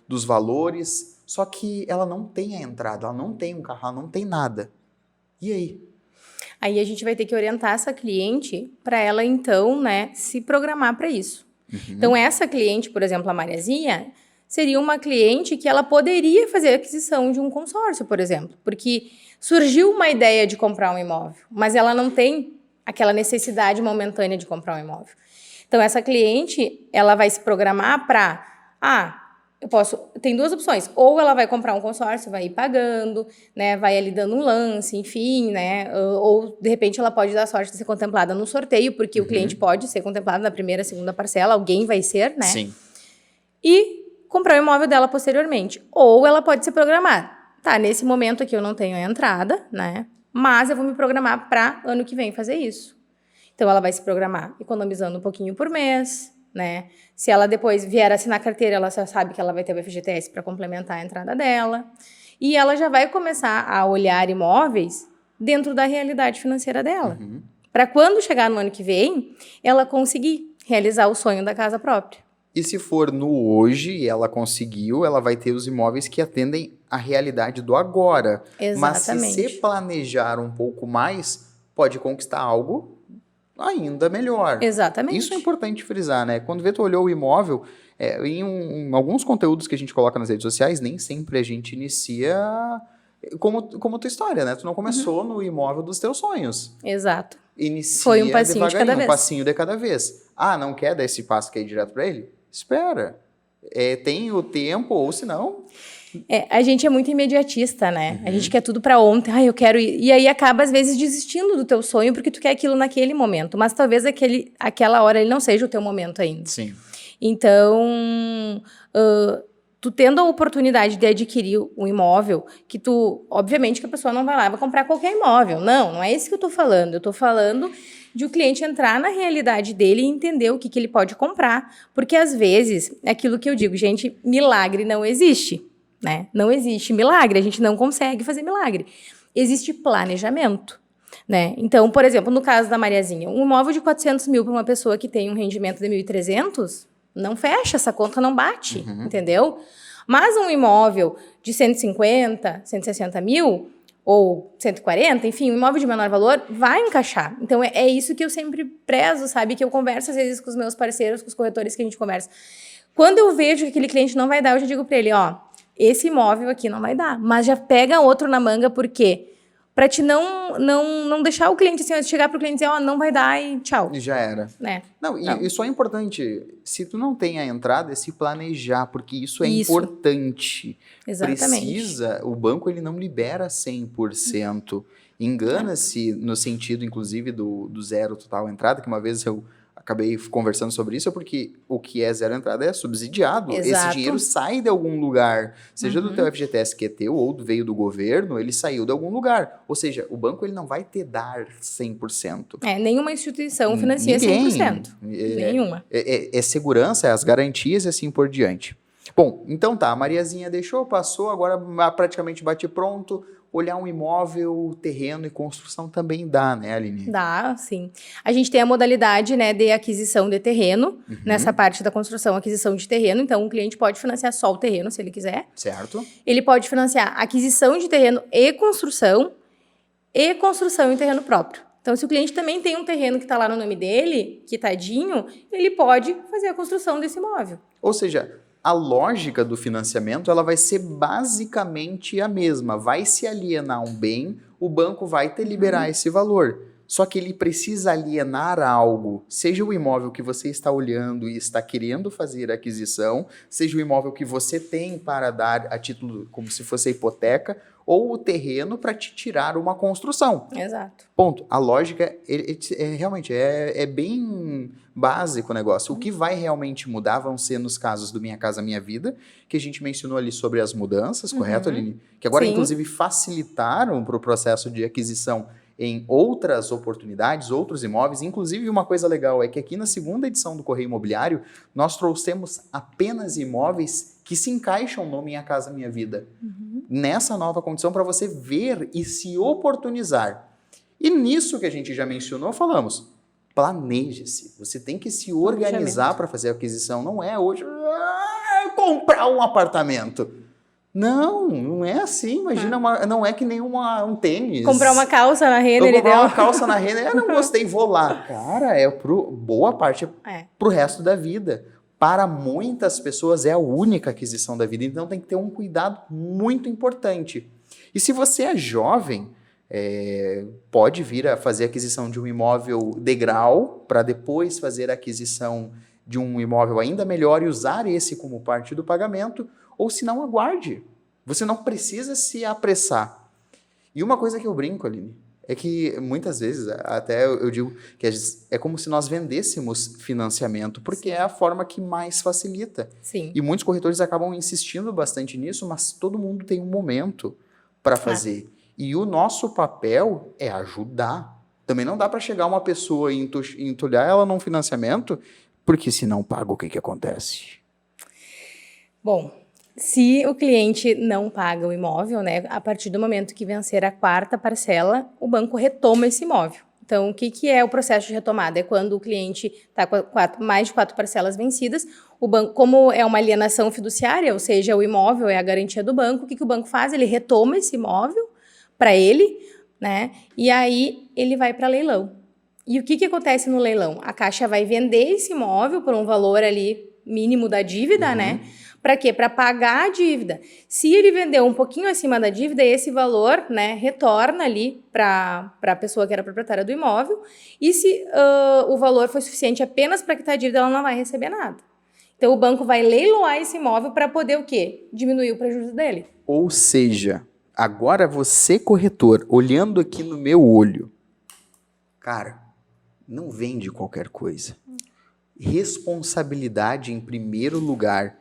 dos valores, só que ela não tem a entrada, ela não tem um carro, ela não tem nada. E aí? Aí a gente vai ter que orientar essa cliente para ela, então, né, se programar para isso. Uhum. Então, essa cliente, por exemplo, a Mariazinha, seria uma cliente que ela poderia fazer a aquisição de um consórcio, por exemplo, porque surgiu uma ideia de comprar um imóvel, mas ela não tem aquela necessidade momentânea de comprar um imóvel. Então, essa cliente, ela vai se programar para, tem 2 opções, ou ela vai comprar um consórcio, vai ir pagando, né, vai ali dando um lance, enfim, né, ou de repente ela pode dar sorte de ser contemplada no sorteio, porque o cliente pode ser contemplado na primeira, segunda parcela, alguém vai ser, né? Sim. E comprar o imóvel dela posteriormente. Ou ela pode se programar. Tá, nesse momento aqui eu não tenho a entrada, né, mas eu vou me programar para ano que vem fazer isso. Então, ela vai se programar economizando um pouquinho por mês, né? Se ela depois vier assinar carteira, ela já sabe que ela vai ter o FGTS para complementar a entrada dela. E ela já vai começar a olhar imóveis dentro da realidade financeira dela. Uhum. Para quando chegar no ano que vem, ela conseguir realizar o sonho da casa própria. E se for no hoje e ela conseguiu, ela vai ter os imóveis que atendem à realidade do agora. Exatamente. Mas se planejar um pouco mais, pode conquistar algo ainda melhor. Exatamente. Isso é importante frisar, né? Quando tu olhou o imóvel, em alguns conteúdos que a gente coloca nas redes sociais, nem sempre a gente inicia como tua história, né? Tu não começou no imóvel dos teus sonhos. Exato. Inicia foi um passinho de cada vez. Um passinho de cada vez. Não quer dar esse passo que é ir direto para ele? Espera. Tem o tempo, ou se não... A gente é muito imediatista, né? Uhum. A gente quer tudo para ontem. Eu quero ir. E aí acaba, às vezes, desistindo do teu sonho porque tu quer aquilo naquele momento. Mas talvez aquela hora ele não seja o teu momento ainda. Sim. Então, tu tendo a oportunidade de adquirir um imóvel, que tu... Obviamente que a pessoa não vai lá e vai comprar qualquer imóvel. Não é isso que eu tô falando. Eu tô falando de o cliente entrar na realidade dele e entender o que ele pode comprar. Porque, às vezes, é aquilo que eu digo, gente, milagre não existe. Né? Não existe milagre, a gente não consegue fazer milagre. Existe planejamento. Né? Então, por exemplo, no caso da Mariazinha, um imóvel de 400 mil para uma pessoa que tem um rendimento de 1.300, não fecha, essa conta não bate, entendeu? Mas um imóvel de 150, 160 mil, ou 140, enfim, um imóvel de menor valor, vai encaixar. Então, é isso que eu sempre prezo, sabe? Que eu converso, às vezes, com os meus parceiros, com os corretores que a gente conversa. Quando eu vejo que aquele cliente não vai dar, eu já digo para ele, esse imóvel aqui não vai dar, mas já pega outro na manga, por quê? Para te não deixar o cliente assim, chegar pro cliente e dizer, não vai dar e tchau. E já era. Né? Não, e só é importante, se tu não tem a entrada, é se planejar, porque isso é importante. Exatamente. O banco ele não libera 100%. Engana-se no sentido, inclusive, do zero total entrada, que uma vez eu acabei conversando sobre isso, porque o que é zero entrada é subsidiado. Exato. Esse dinheiro sai de algum lugar, seja do teu FGTS que é teu ou veio do governo, ele saiu de algum lugar. Ou seja, o banco ele não vai te dar 100%. Nenhuma instituição financia Ninguém. 100%. Nenhuma. É segurança, é as garantias e assim por diante. Bom, então tá, a Mariazinha deixou, passou, agora praticamente bate pronto. Olhar um imóvel, terreno e construção também dá, né, Aline? Dá, sim. A gente tem a modalidade, né, de aquisição de terreno, nessa parte da construção, aquisição de terreno. Então, o cliente pode financiar só o terreno, se ele quiser. Certo. Ele pode financiar aquisição de terreno e construção em terreno próprio. Então, se o cliente também tem um terreno que está lá no nome dele, quitadinho, ele pode fazer a construção desse imóvel. Ou seja, a lógica do financiamento ela vai ser basicamente a mesma. Vai se alienar um bem, o banco vai te liberar esse valor. Só que ele precisa alienar algo, seja o imóvel que você está olhando e está querendo fazer a aquisição, seja o imóvel que você tem para dar a título como se fosse a hipoteca, ou o terreno para te tirar uma construção. Exato. Ponto. A lógica realmente é bem básico o negócio. O que vai realmente mudar vão ser nos casos do Minha Casa Minha Vida, que a gente mencionou ali sobre as mudanças, correto, Aline? Que agora, Sim. inclusive, facilitaram para o processo de aquisição em outras oportunidades, outros imóveis. Inclusive, uma coisa legal é que aqui na segunda edição do Correio Imobiliário, nós trouxemos apenas imóveis que se encaixam no Minha Casa Minha Vida. Nessa nova condição para você ver e se oportunizar. E nisso que a gente já mencionou, falamos, planeje-se. Você tem que se organizar para fazer a aquisição. Não é hoje comprar um apartamento. Não é assim. Imagina, não é que nem um tênis. Comprar uma calça na Renner. Comprar uma calça na Renner, eu não gostei, vou lá. Cara, boa parte pro resto da vida. Para muitas pessoas é a única aquisição da vida, então tem que ter um cuidado muito importante. E se você é jovem, pode vir a fazer a aquisição de um imóvel degrau para depois fazer a aquisição de um imóvel ainda melhor e usar esse como parte do pagamento, ou se não, aguarde. Você não precisa se apressar. E uma coisa que eu brinco, Aline, é que muitas vezes, até eu digo que é como se nós vendêssemos financiamento, porque é a forma que mais facilita. Sim. E muitos corretores acabam insistindo bastante nisso, mas todo mundo tem um momento para fazer. E o nosso papel é ajudar. Também não dá para chegar uma pessoa e entulhar ela num financiamento, porque se não paga, o que acontece? Bom, se o cliente não paga o imóvel, né, a partir do momento que vencer a quarta parcela, o banco retoma esse imóvel. Então, o que é o processo de retomada? É quando o cliente está com mais de 4 parcelas vencidas, o banco, como é uma alienação fiduciária, ou seja, o imóvel é a garantia do banco, o que o banco faz? Ele retoma esse imóvel para ele, né, e aí ele vai para leilão. E o que acontece no leilão? A Caixa vai vender esse imóvel por um valor ali mínimo da dívida, né? Para quê? Para pagar a dívida. Se ele vendeu um pouquinho acima da dívida, esse valor, né, retorna ali para a pessoa que era proprietária do imóvel. E se o valor foi suficiente apenas para quitar a dívida, ela não vai receber nada. Então, o banco vai leiloar esse imóvel para poder o quê? Diminuir o prejuízo dele. Ou seja, agora você, corretor, olhando aqui no meu olho, cara, não vende qualquer coisa. Responsabilidade em primeiro lugar.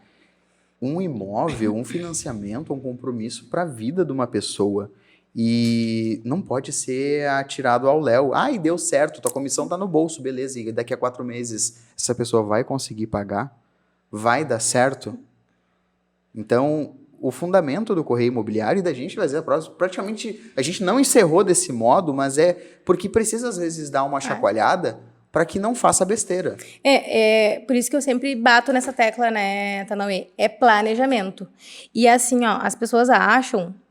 Um imóvel, um financiamento, um compromisso para a vida de uma pessoa. E não pode ser atirado ao léu. E deu certo, tua comissão está no bolso, beleza. E daqui a 4 meses, essa pessoa vai conseguir pagar? Vai dar certo? Então, o fundamento do Correio Imobiliário e da gente fazer a próxima, praticamente, a gente não encerrou desse modo, mas é porque precisa às vezes dar uma chacoalhada para que não faça besteira. Por isso que eu sempre bato nessa tecla, né, Tanauê? É planejamento. E assim, ó, as pessoas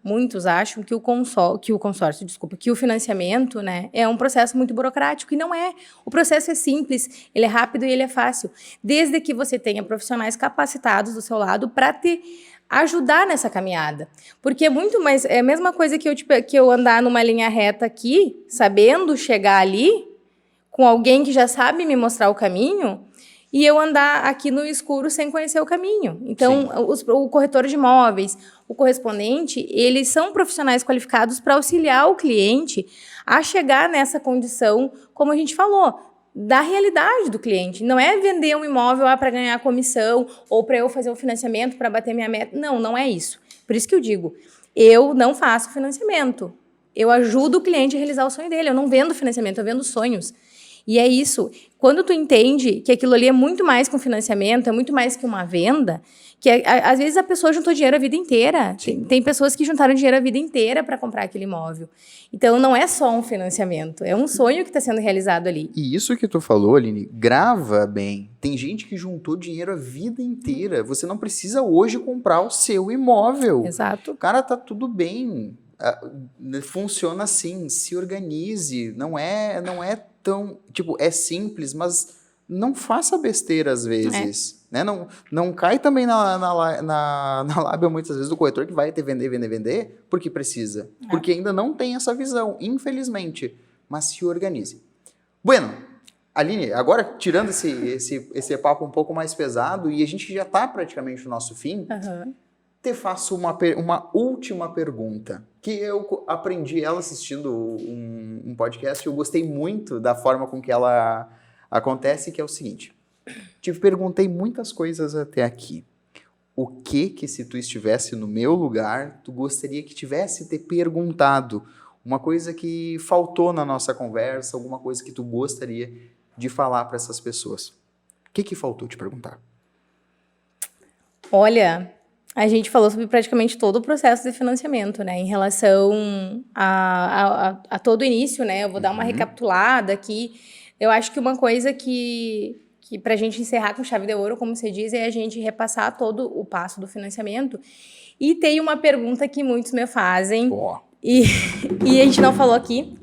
muitos acham que o financiamento, né, é um processo muito burocrático, e não é. O processo é simples, ele é rápido e ele é fácil. Desde que você tenha profissionais capacitados do seu lado para te ajudar nessa caminhada. Porque é muito mais... É a mesma coisa que eu andar numa linha reta aqui, sabendo chegar ali, com alguém que já sabe me mostrar o caminho, e eu andar aqui no escuro sem conhecer o caminho. Então, o corretor de imóveis, o correspondente, eles são profissionais qualificados para auxiliar o cliente a chegar nessa condição, como a gente falou, da realidade do cliente. Não é vender um imóvel para ganhar comissão ou para eu fazer um financiamento para bater minha meta. Não, não é isso. Por isso que eu digo, eu não faço financiamento. Eu ajudo o cliente a realizar o sonho dele. Eu não vendo financiamento, eu vendo sonhos. E é isso. Quando tu entende que aquilo ali é muito mais que um financiamento, é muito mais que uma venda, que às vezes a pessoa juntou dinheiro a vida inteira. Tem pessoas que juntaram dinheiro a vida inteira para comprar aquele imóvel. Então, não é só um financiamento, é um sonho que está sendo realizado ali. E isso que tu falou, Aline, grava bem. Tem gente que juntou dinheiro a vida inteira. Você não precisa hoje comprar o seu imóvel. Exato. Cara, tá tudo bem. Funciona assim, se organize. Não é tão... Tipo, é simples, mas não faça besteira às vezes. Né? Não cai também na lábia muitas vezes do corretor que vai ter vender, porque precisa. Porque ainda não tem essa visão, infelizmente. Mas se organize. Bueno, Aline, agora tirando esse papo um pouco mais pesado, e a gente já está praticamente no nosso fim, te faço uma última pergunta, que eu aprendi ela assistindo um podcast, eu gostei muito da forma com que ela acontece, que é o seguinte: te perguntei muitas coisas até aqui. O que se tu estivesse no meu lugar, tu gostaria que tivesse te perguntado? Uma coisa que faltou na nossa conversa, alguma coisa que tu gostaria de falar para essas pessoas. O que faltou te perguntar? Olha, a gente falou sobre praticamente todo o processo de financiamento, né? Em relação a todo o início, né? Eu vou dar uma recapitulada aqui. Eu acho que uma coisa que para a gente encerrar com chave de ouro, como você diz, é a gente repassar todo o passo do financiamento. E tem uma pergunta que muitos me fazem, e a gente não falou aqui,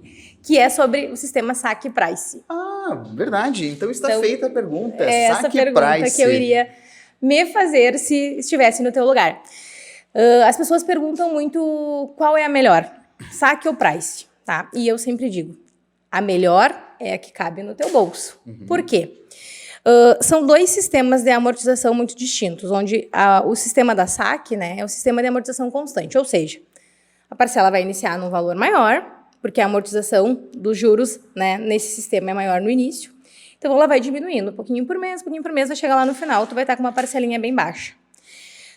que é sobre o sistema Saque Price. Ah, verdade. Então está feita a pergunta. É essa pergunta que eu iria me fazer se estivesse no teu lugar. As pessoas perguntam muito qual é a melhor, Saque ou Price, tá? E eu sempre digo, a melhor é a que cabe no teu bolso. Por quê? São dois sistemas de amortização muito distintos, onde o sistema da Saque, né, é o sistema de amortização constante, ou seja, a parcela vai iniciar num valor maior, porque a amortização dos juros, né, nesse sistema é maior no início, então ela vai diminuindo, pouquinho por mês, vai chegar lá no final, tu vai estar com uma parcelinha bem baixa.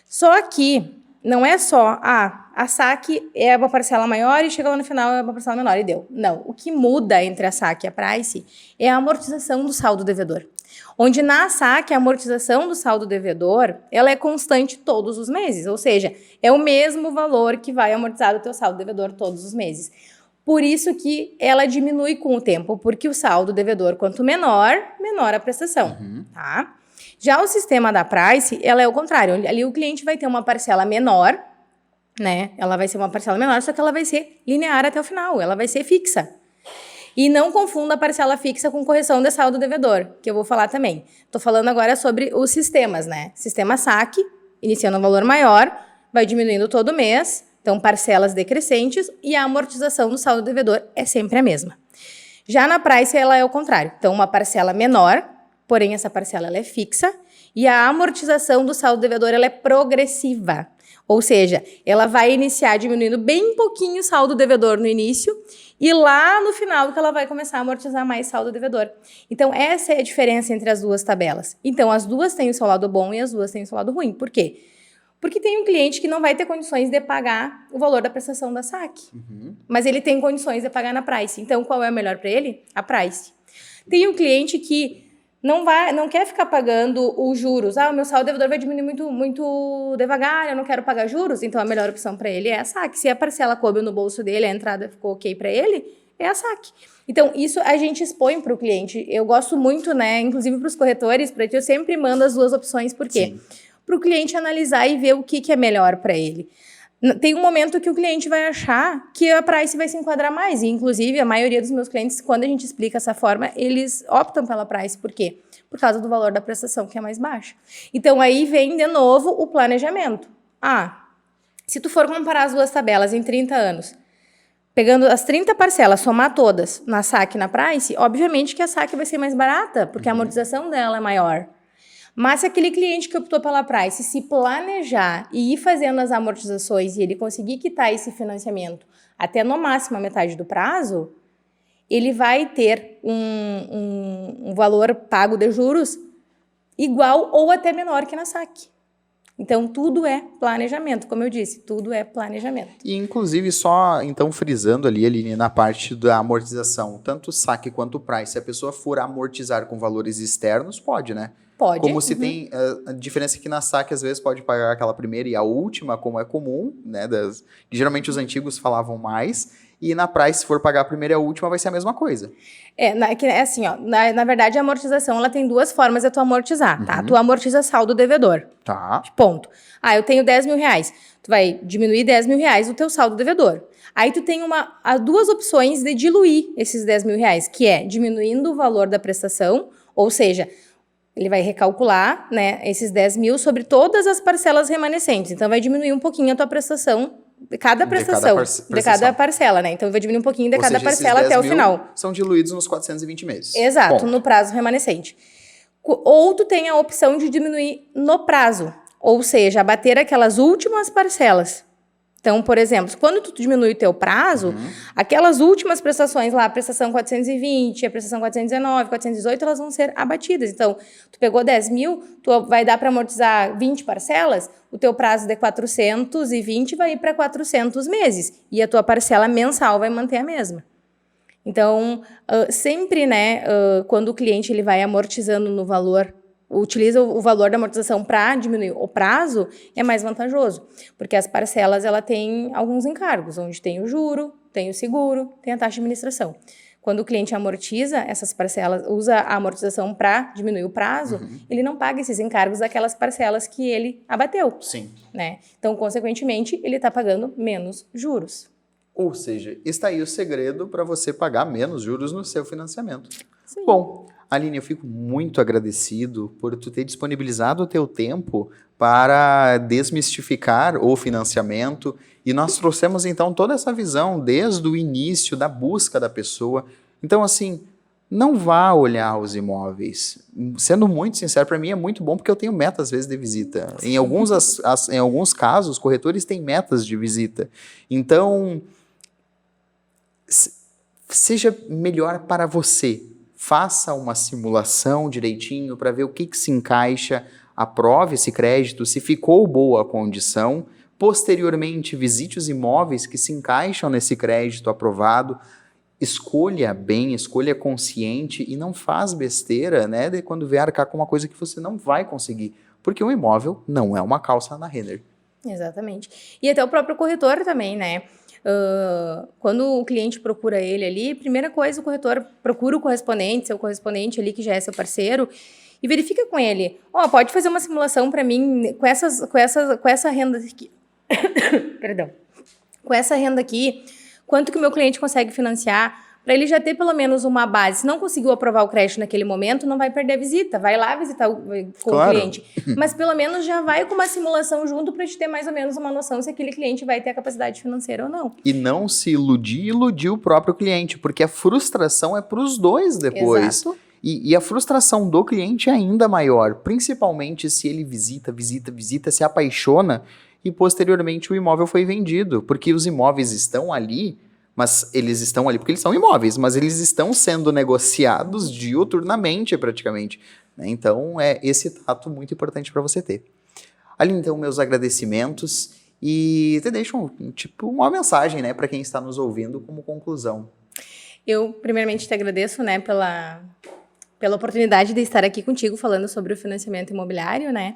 Só que não é só, a Saque é uma parcela maior e chega lá no final é uma parcela menor e deu. Não, o que muda entre a Saque e a Price é a amortização do saldo devedor. Onde na Saque, a amortização do saldo devedor, ela é constante todos os meses, ou seja, é o mesmo valor que vai amortizar o teu saldo devedor todos os meses. Por isso que ela diminui com o tempo, porque o saldo devedor, quanto menor, menor a prestação, tá? Já o sistema da Price, ela é o contrário, ali o cliente vai ter uma parcela menor, né? Ela vai ser uma parcela menor, só que ela vai ser linear até o final, ela vai ser fixa. E não confunda a parcela fixa com correção de saldo devedor, que eu vou falar também. Estou falando agora sobre os sistemas, né? Sistema Saque, iniciando um valor maior, vai diminuindo todo mês, então parcelas decrescentes, e a amortização do saldo devedor é sempre a mesma. Já na Price, ela é o contrário. Então, uma parcela menor, porém essa parcela ela é fixa, e a amortização do saldo devedor ela é progressiva. Ou seja, ela vai iniciar diminuindo bem pouquinho o saldo devedor no início e lá no final que ela vai começar a amortizar mais saldo devedor. Então, essa é a diferença entre as duas tabelas. Então, as duas têm o seu lado bom e as duas têm o seu lado ruim. Por quê? Porque tem um cliente que não vai ter condições de pagar o valor da prestação da Saque. Mas ele tem condições de pagar na Price. Então, qual é o melhor para ele? A Price. Tem um cliente que não quer ficar pagando os juros. O meu saldo devedor vai diminuir muito devagar, eu não quero pagar juros, então a melhor opção para ele é a Saque. Se a parcela coube no bolso dele, a entrada ficou ok para ele, é a Saque. Então, isso a gente expõe para o cliente. Eu gosto muito, né, inclusive para os corretores, para que eu sempre mando as duas opções. Por quê? Para o cliente analisar e ver o que é melhor para ele. Tem um momento que o cliente vai achar que a Price vai se enquadrar mais. E, inclusive, a maioria dos meus clientes, quando a gente explica essa forma, eles optam pela Price. Por quê? Por causa do valor da prestação, que é mais baixo. Então, aí vem, de novo, o planejamento. Se tu for comparar as duas tabelas em 30 anos, pegando as 30 parcelas, somar todas na Saque e na Price, obviamente que a Saque vai ser mais barata, porque a amortização dela é maior. Mas se aquele cliente que optou pela Price se planejar e ir fazendo as amortizações e ele conseguir quitar esse financiamento até no máximo a metade do prazo, ele vai ter um valor pago de juros igual ou até menor que na saque. Então, tudo é planejamento, como eu disse, tudo é planejamento. E, inclusive, só, então, frisando ali, Aline, na parte da amortização, tanto o saque quanto o price, se a pessoa for amortizar com valores externos, pode, né? Pode. Como se tem, a diferença é que na saque, às vezes, pode pagar aquela primeira e a última, como é comum, né? Geralmente, os antigos falavam mais, e na price, se for pagar a primeira e a última, vai ser a mesma coisa. É assim, ó, na verdade, a amortização, ela tem duas formas de tu amortizar, tá? Tu amortiza saldo devedor. Tá. Ponto. Eu tenho 10 mil reais. Tu vai diminuir 10 mil reais o teu saldo devedor. Aí tu tem as duas opções de diluir esses 10 mil reais, que é diminuindo o valor da prestação, ou seja, ele vai recalcular, né, esses 10 mil sobre todas as parcelas remanescentes. Então, vai diminuir um pouquinho a tua prestação de cada prestação, de cada parcela, né? Então, vai diminuir um pouquinho de cada parcela até o final. São diluídos nos 420 meses. Exato, no prazo remanescente. Ou tu tem a opção de diminuir no prazo, ou seja, abater aquelas últimas parcelas. Então, por exemplo, quando tu diminui o teu prazo, aquelas últimas prestações lá, a prestação 420, a prestação 419, 418, elas vão ser abatidas. Então, tu pegou 10 mil, tu vai dar para amortizar 20 parcelas, o teu prazo de 420 vai ir para 400 meses. E a tua parcela mensal vai manter a mesma. Então, sempre, né, quando o cliente ele vai amortizando no valor, utiliza o valor da amortização para diminuir o prazo, é mais vantajoso, porque as parcelas ela tem alguns encargos, onde tem o juro, tem o seguro, tem a taxa de administração. Quando o cliente amortiza essas parcelas, usa a amortização para diminuir o prazo, ele não paga esses encargos daquelas parcelas que ele abateu. Sim. Né? Então, consequentemente, ele está pagando menos juros. Ou seja, está aí o segredo para você pagar menos juros no seu financiamento. Sim. Bom, Aline, eu fico muito agradecido por tu ter disponibilizado o teu tempo para desmistificar o financiamento e nós trouxemos então toda essa visão desde o início da busca da pessoa. Então, assim, não vá olhar os imóveis. Sendo muito sincero, para mim é muito bom porque eu tenho metas às vezes de visita. Em alguns casos, corretores têm metas de visita. Então, seja melhor para você. Faça uma simulação direitinho para ver o que se encaixa, aprove esse crédito, se ficou boa a condição. Posteriormente, visite os imóveis que se encaixam nesse crédito aprovado. Escolha bem, escolha consciente e não faz besteira, né, de quando vier arcar com uma coisa que você não vai conseguir. Porque um imóvel não é uma calça na Renner. Exatamente. E até o próprio corretor também, né? Quando o cliente procura ele ali, primeira coisa, o corretor procura o correspondente, seu correspondente ali que já é seu parceiro, e verifica com ele, pode fazer uma simulação para mim com essa renda aqui. Perdão. Com essa renda aqui, quanto que o meu cliente consegue financiar, para ele já ter pelo menos uma base. Se não conseguiu aprovar o crédito naquele momento, não vai perder a visita. Vai lá visitar com o cliente. Mas pelo menos já vai com uma simulação junto para te ter mais ou menos uma noção se aquele cliente vai ter a capacidade financeira ou não. E não se iludir o próprio cliente, porque a frustração é para os dois depois. Exato. E a frustração do cliente é ainda maior, principalmente se ele visita, se apaixona e posteriormente o imóvel foi vendido, porque os imóveis estão ali, mas eles estão ali porque eles são imóveis, mas eles estão sendo negociados diuturnamente praticamente. Então é esse tato muito importante para você ter. Ali então meus agradecimentos e te deixo uma mensagem, né, para quem está nos ouvindo como conclusão. Eu primeiramente te agradeço, né, pela oportunidade de estar aqui contigo falando sobre o financiamento imobiliário, né,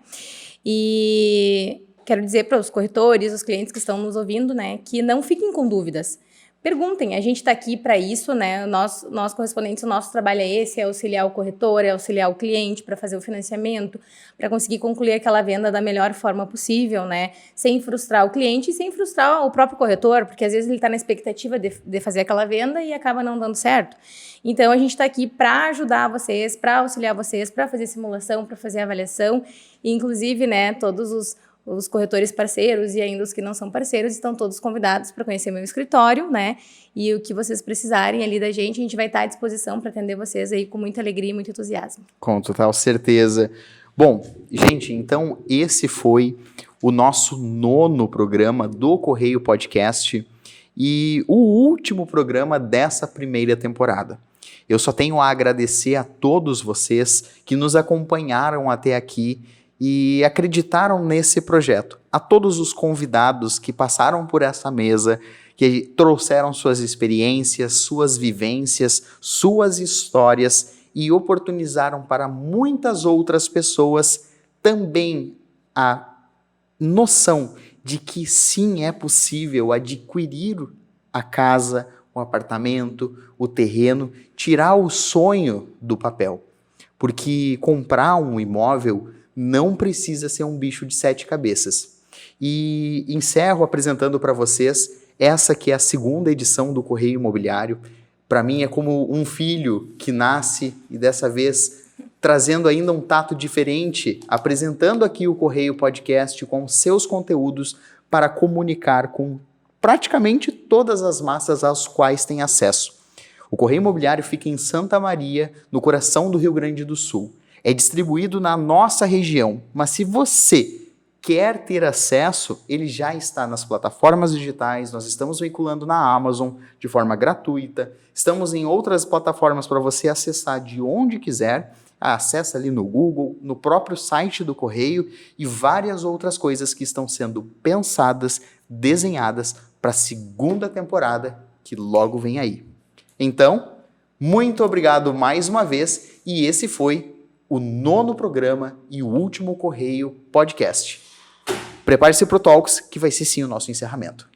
e quero dizer para os corretores, os clientes que estão nos ouvindo, né, que não fiquem com dúvidas. Perguntem, a gente está aqui para isso, né? Nós correspondentes, o nosso trabalho é esse, é auxiliar o corretor, é auxiliar o cliente para fazer o financiamento, para conseguir concluir aquela venda da melhor forma possível, né? Sem frustrar o cliente e sem frustrar o próprio corretor, porque às vezes ele está na expectativa de fazer aquela venda e acaba não dando certo. Então, a gente está aqui para ajudar vocês, para auxiliar vocês, para fazer simulação, para fazer avaliação, e inclusive, né, todos os corretores parceiros e ainda os que não são parceiros estão todos convidados para conhecer meu escritório, né? E o que vocês precisarem ali da gente, a gente vai estar à disposição para atender vocês aí com muita alegria e muito entusiasmo. Com total certeza. Bom, gente, então esse foi o nosso 9º programa do Correio Podcast. e o último programa dessa primeira temporada. Eu só tenho a agradecer a todos vocês que nos acompanharam até aqui e acreditaram nesse projeto. A todos os convidados que passaram por essa mesa, que trouxeram suas experiências, suas vivências, suas histórias e oportunizaram para muitas outras pessoas também a noção de que sim, é possível adquirir a casa, o apartamento, o terreno, tirar o sonho do papel. Porque comprar um imóvel não precisa ser um bicho de 7 cabeças. E encerro apresentando para vocês essa que é a segunda edição do Correio Imobiliário. Para mim é como um filho que nasce e dessa vez trazendo ainda um tato diferente, apresentando aqui o Correio Podcast com seus conteúdos para comunicar com praticamente todas as massas às quais tem acesso. O Correio Imobiliário fica em Santa Maria, no coração do Rio Grande do Sul. É distribuído na nossa região, mas se você quer ter acesso, ele já está nas plataformas digitais, nós estamos veiculando na Amazon de forma gratuita, estamos em outras plataformas para você acessar de onde quiser, acessa ali no Google, no próprio site do Correio e várias outras coisas que estão sendo pensadas, desenhadas para a segunda temporada que logo vem aí. Então, muito obrigado mais uma vez e esse foi o 9º programa e o último Correio Podcast. Prepare-se para o Talks, que vai ser sim o nosso encerramento.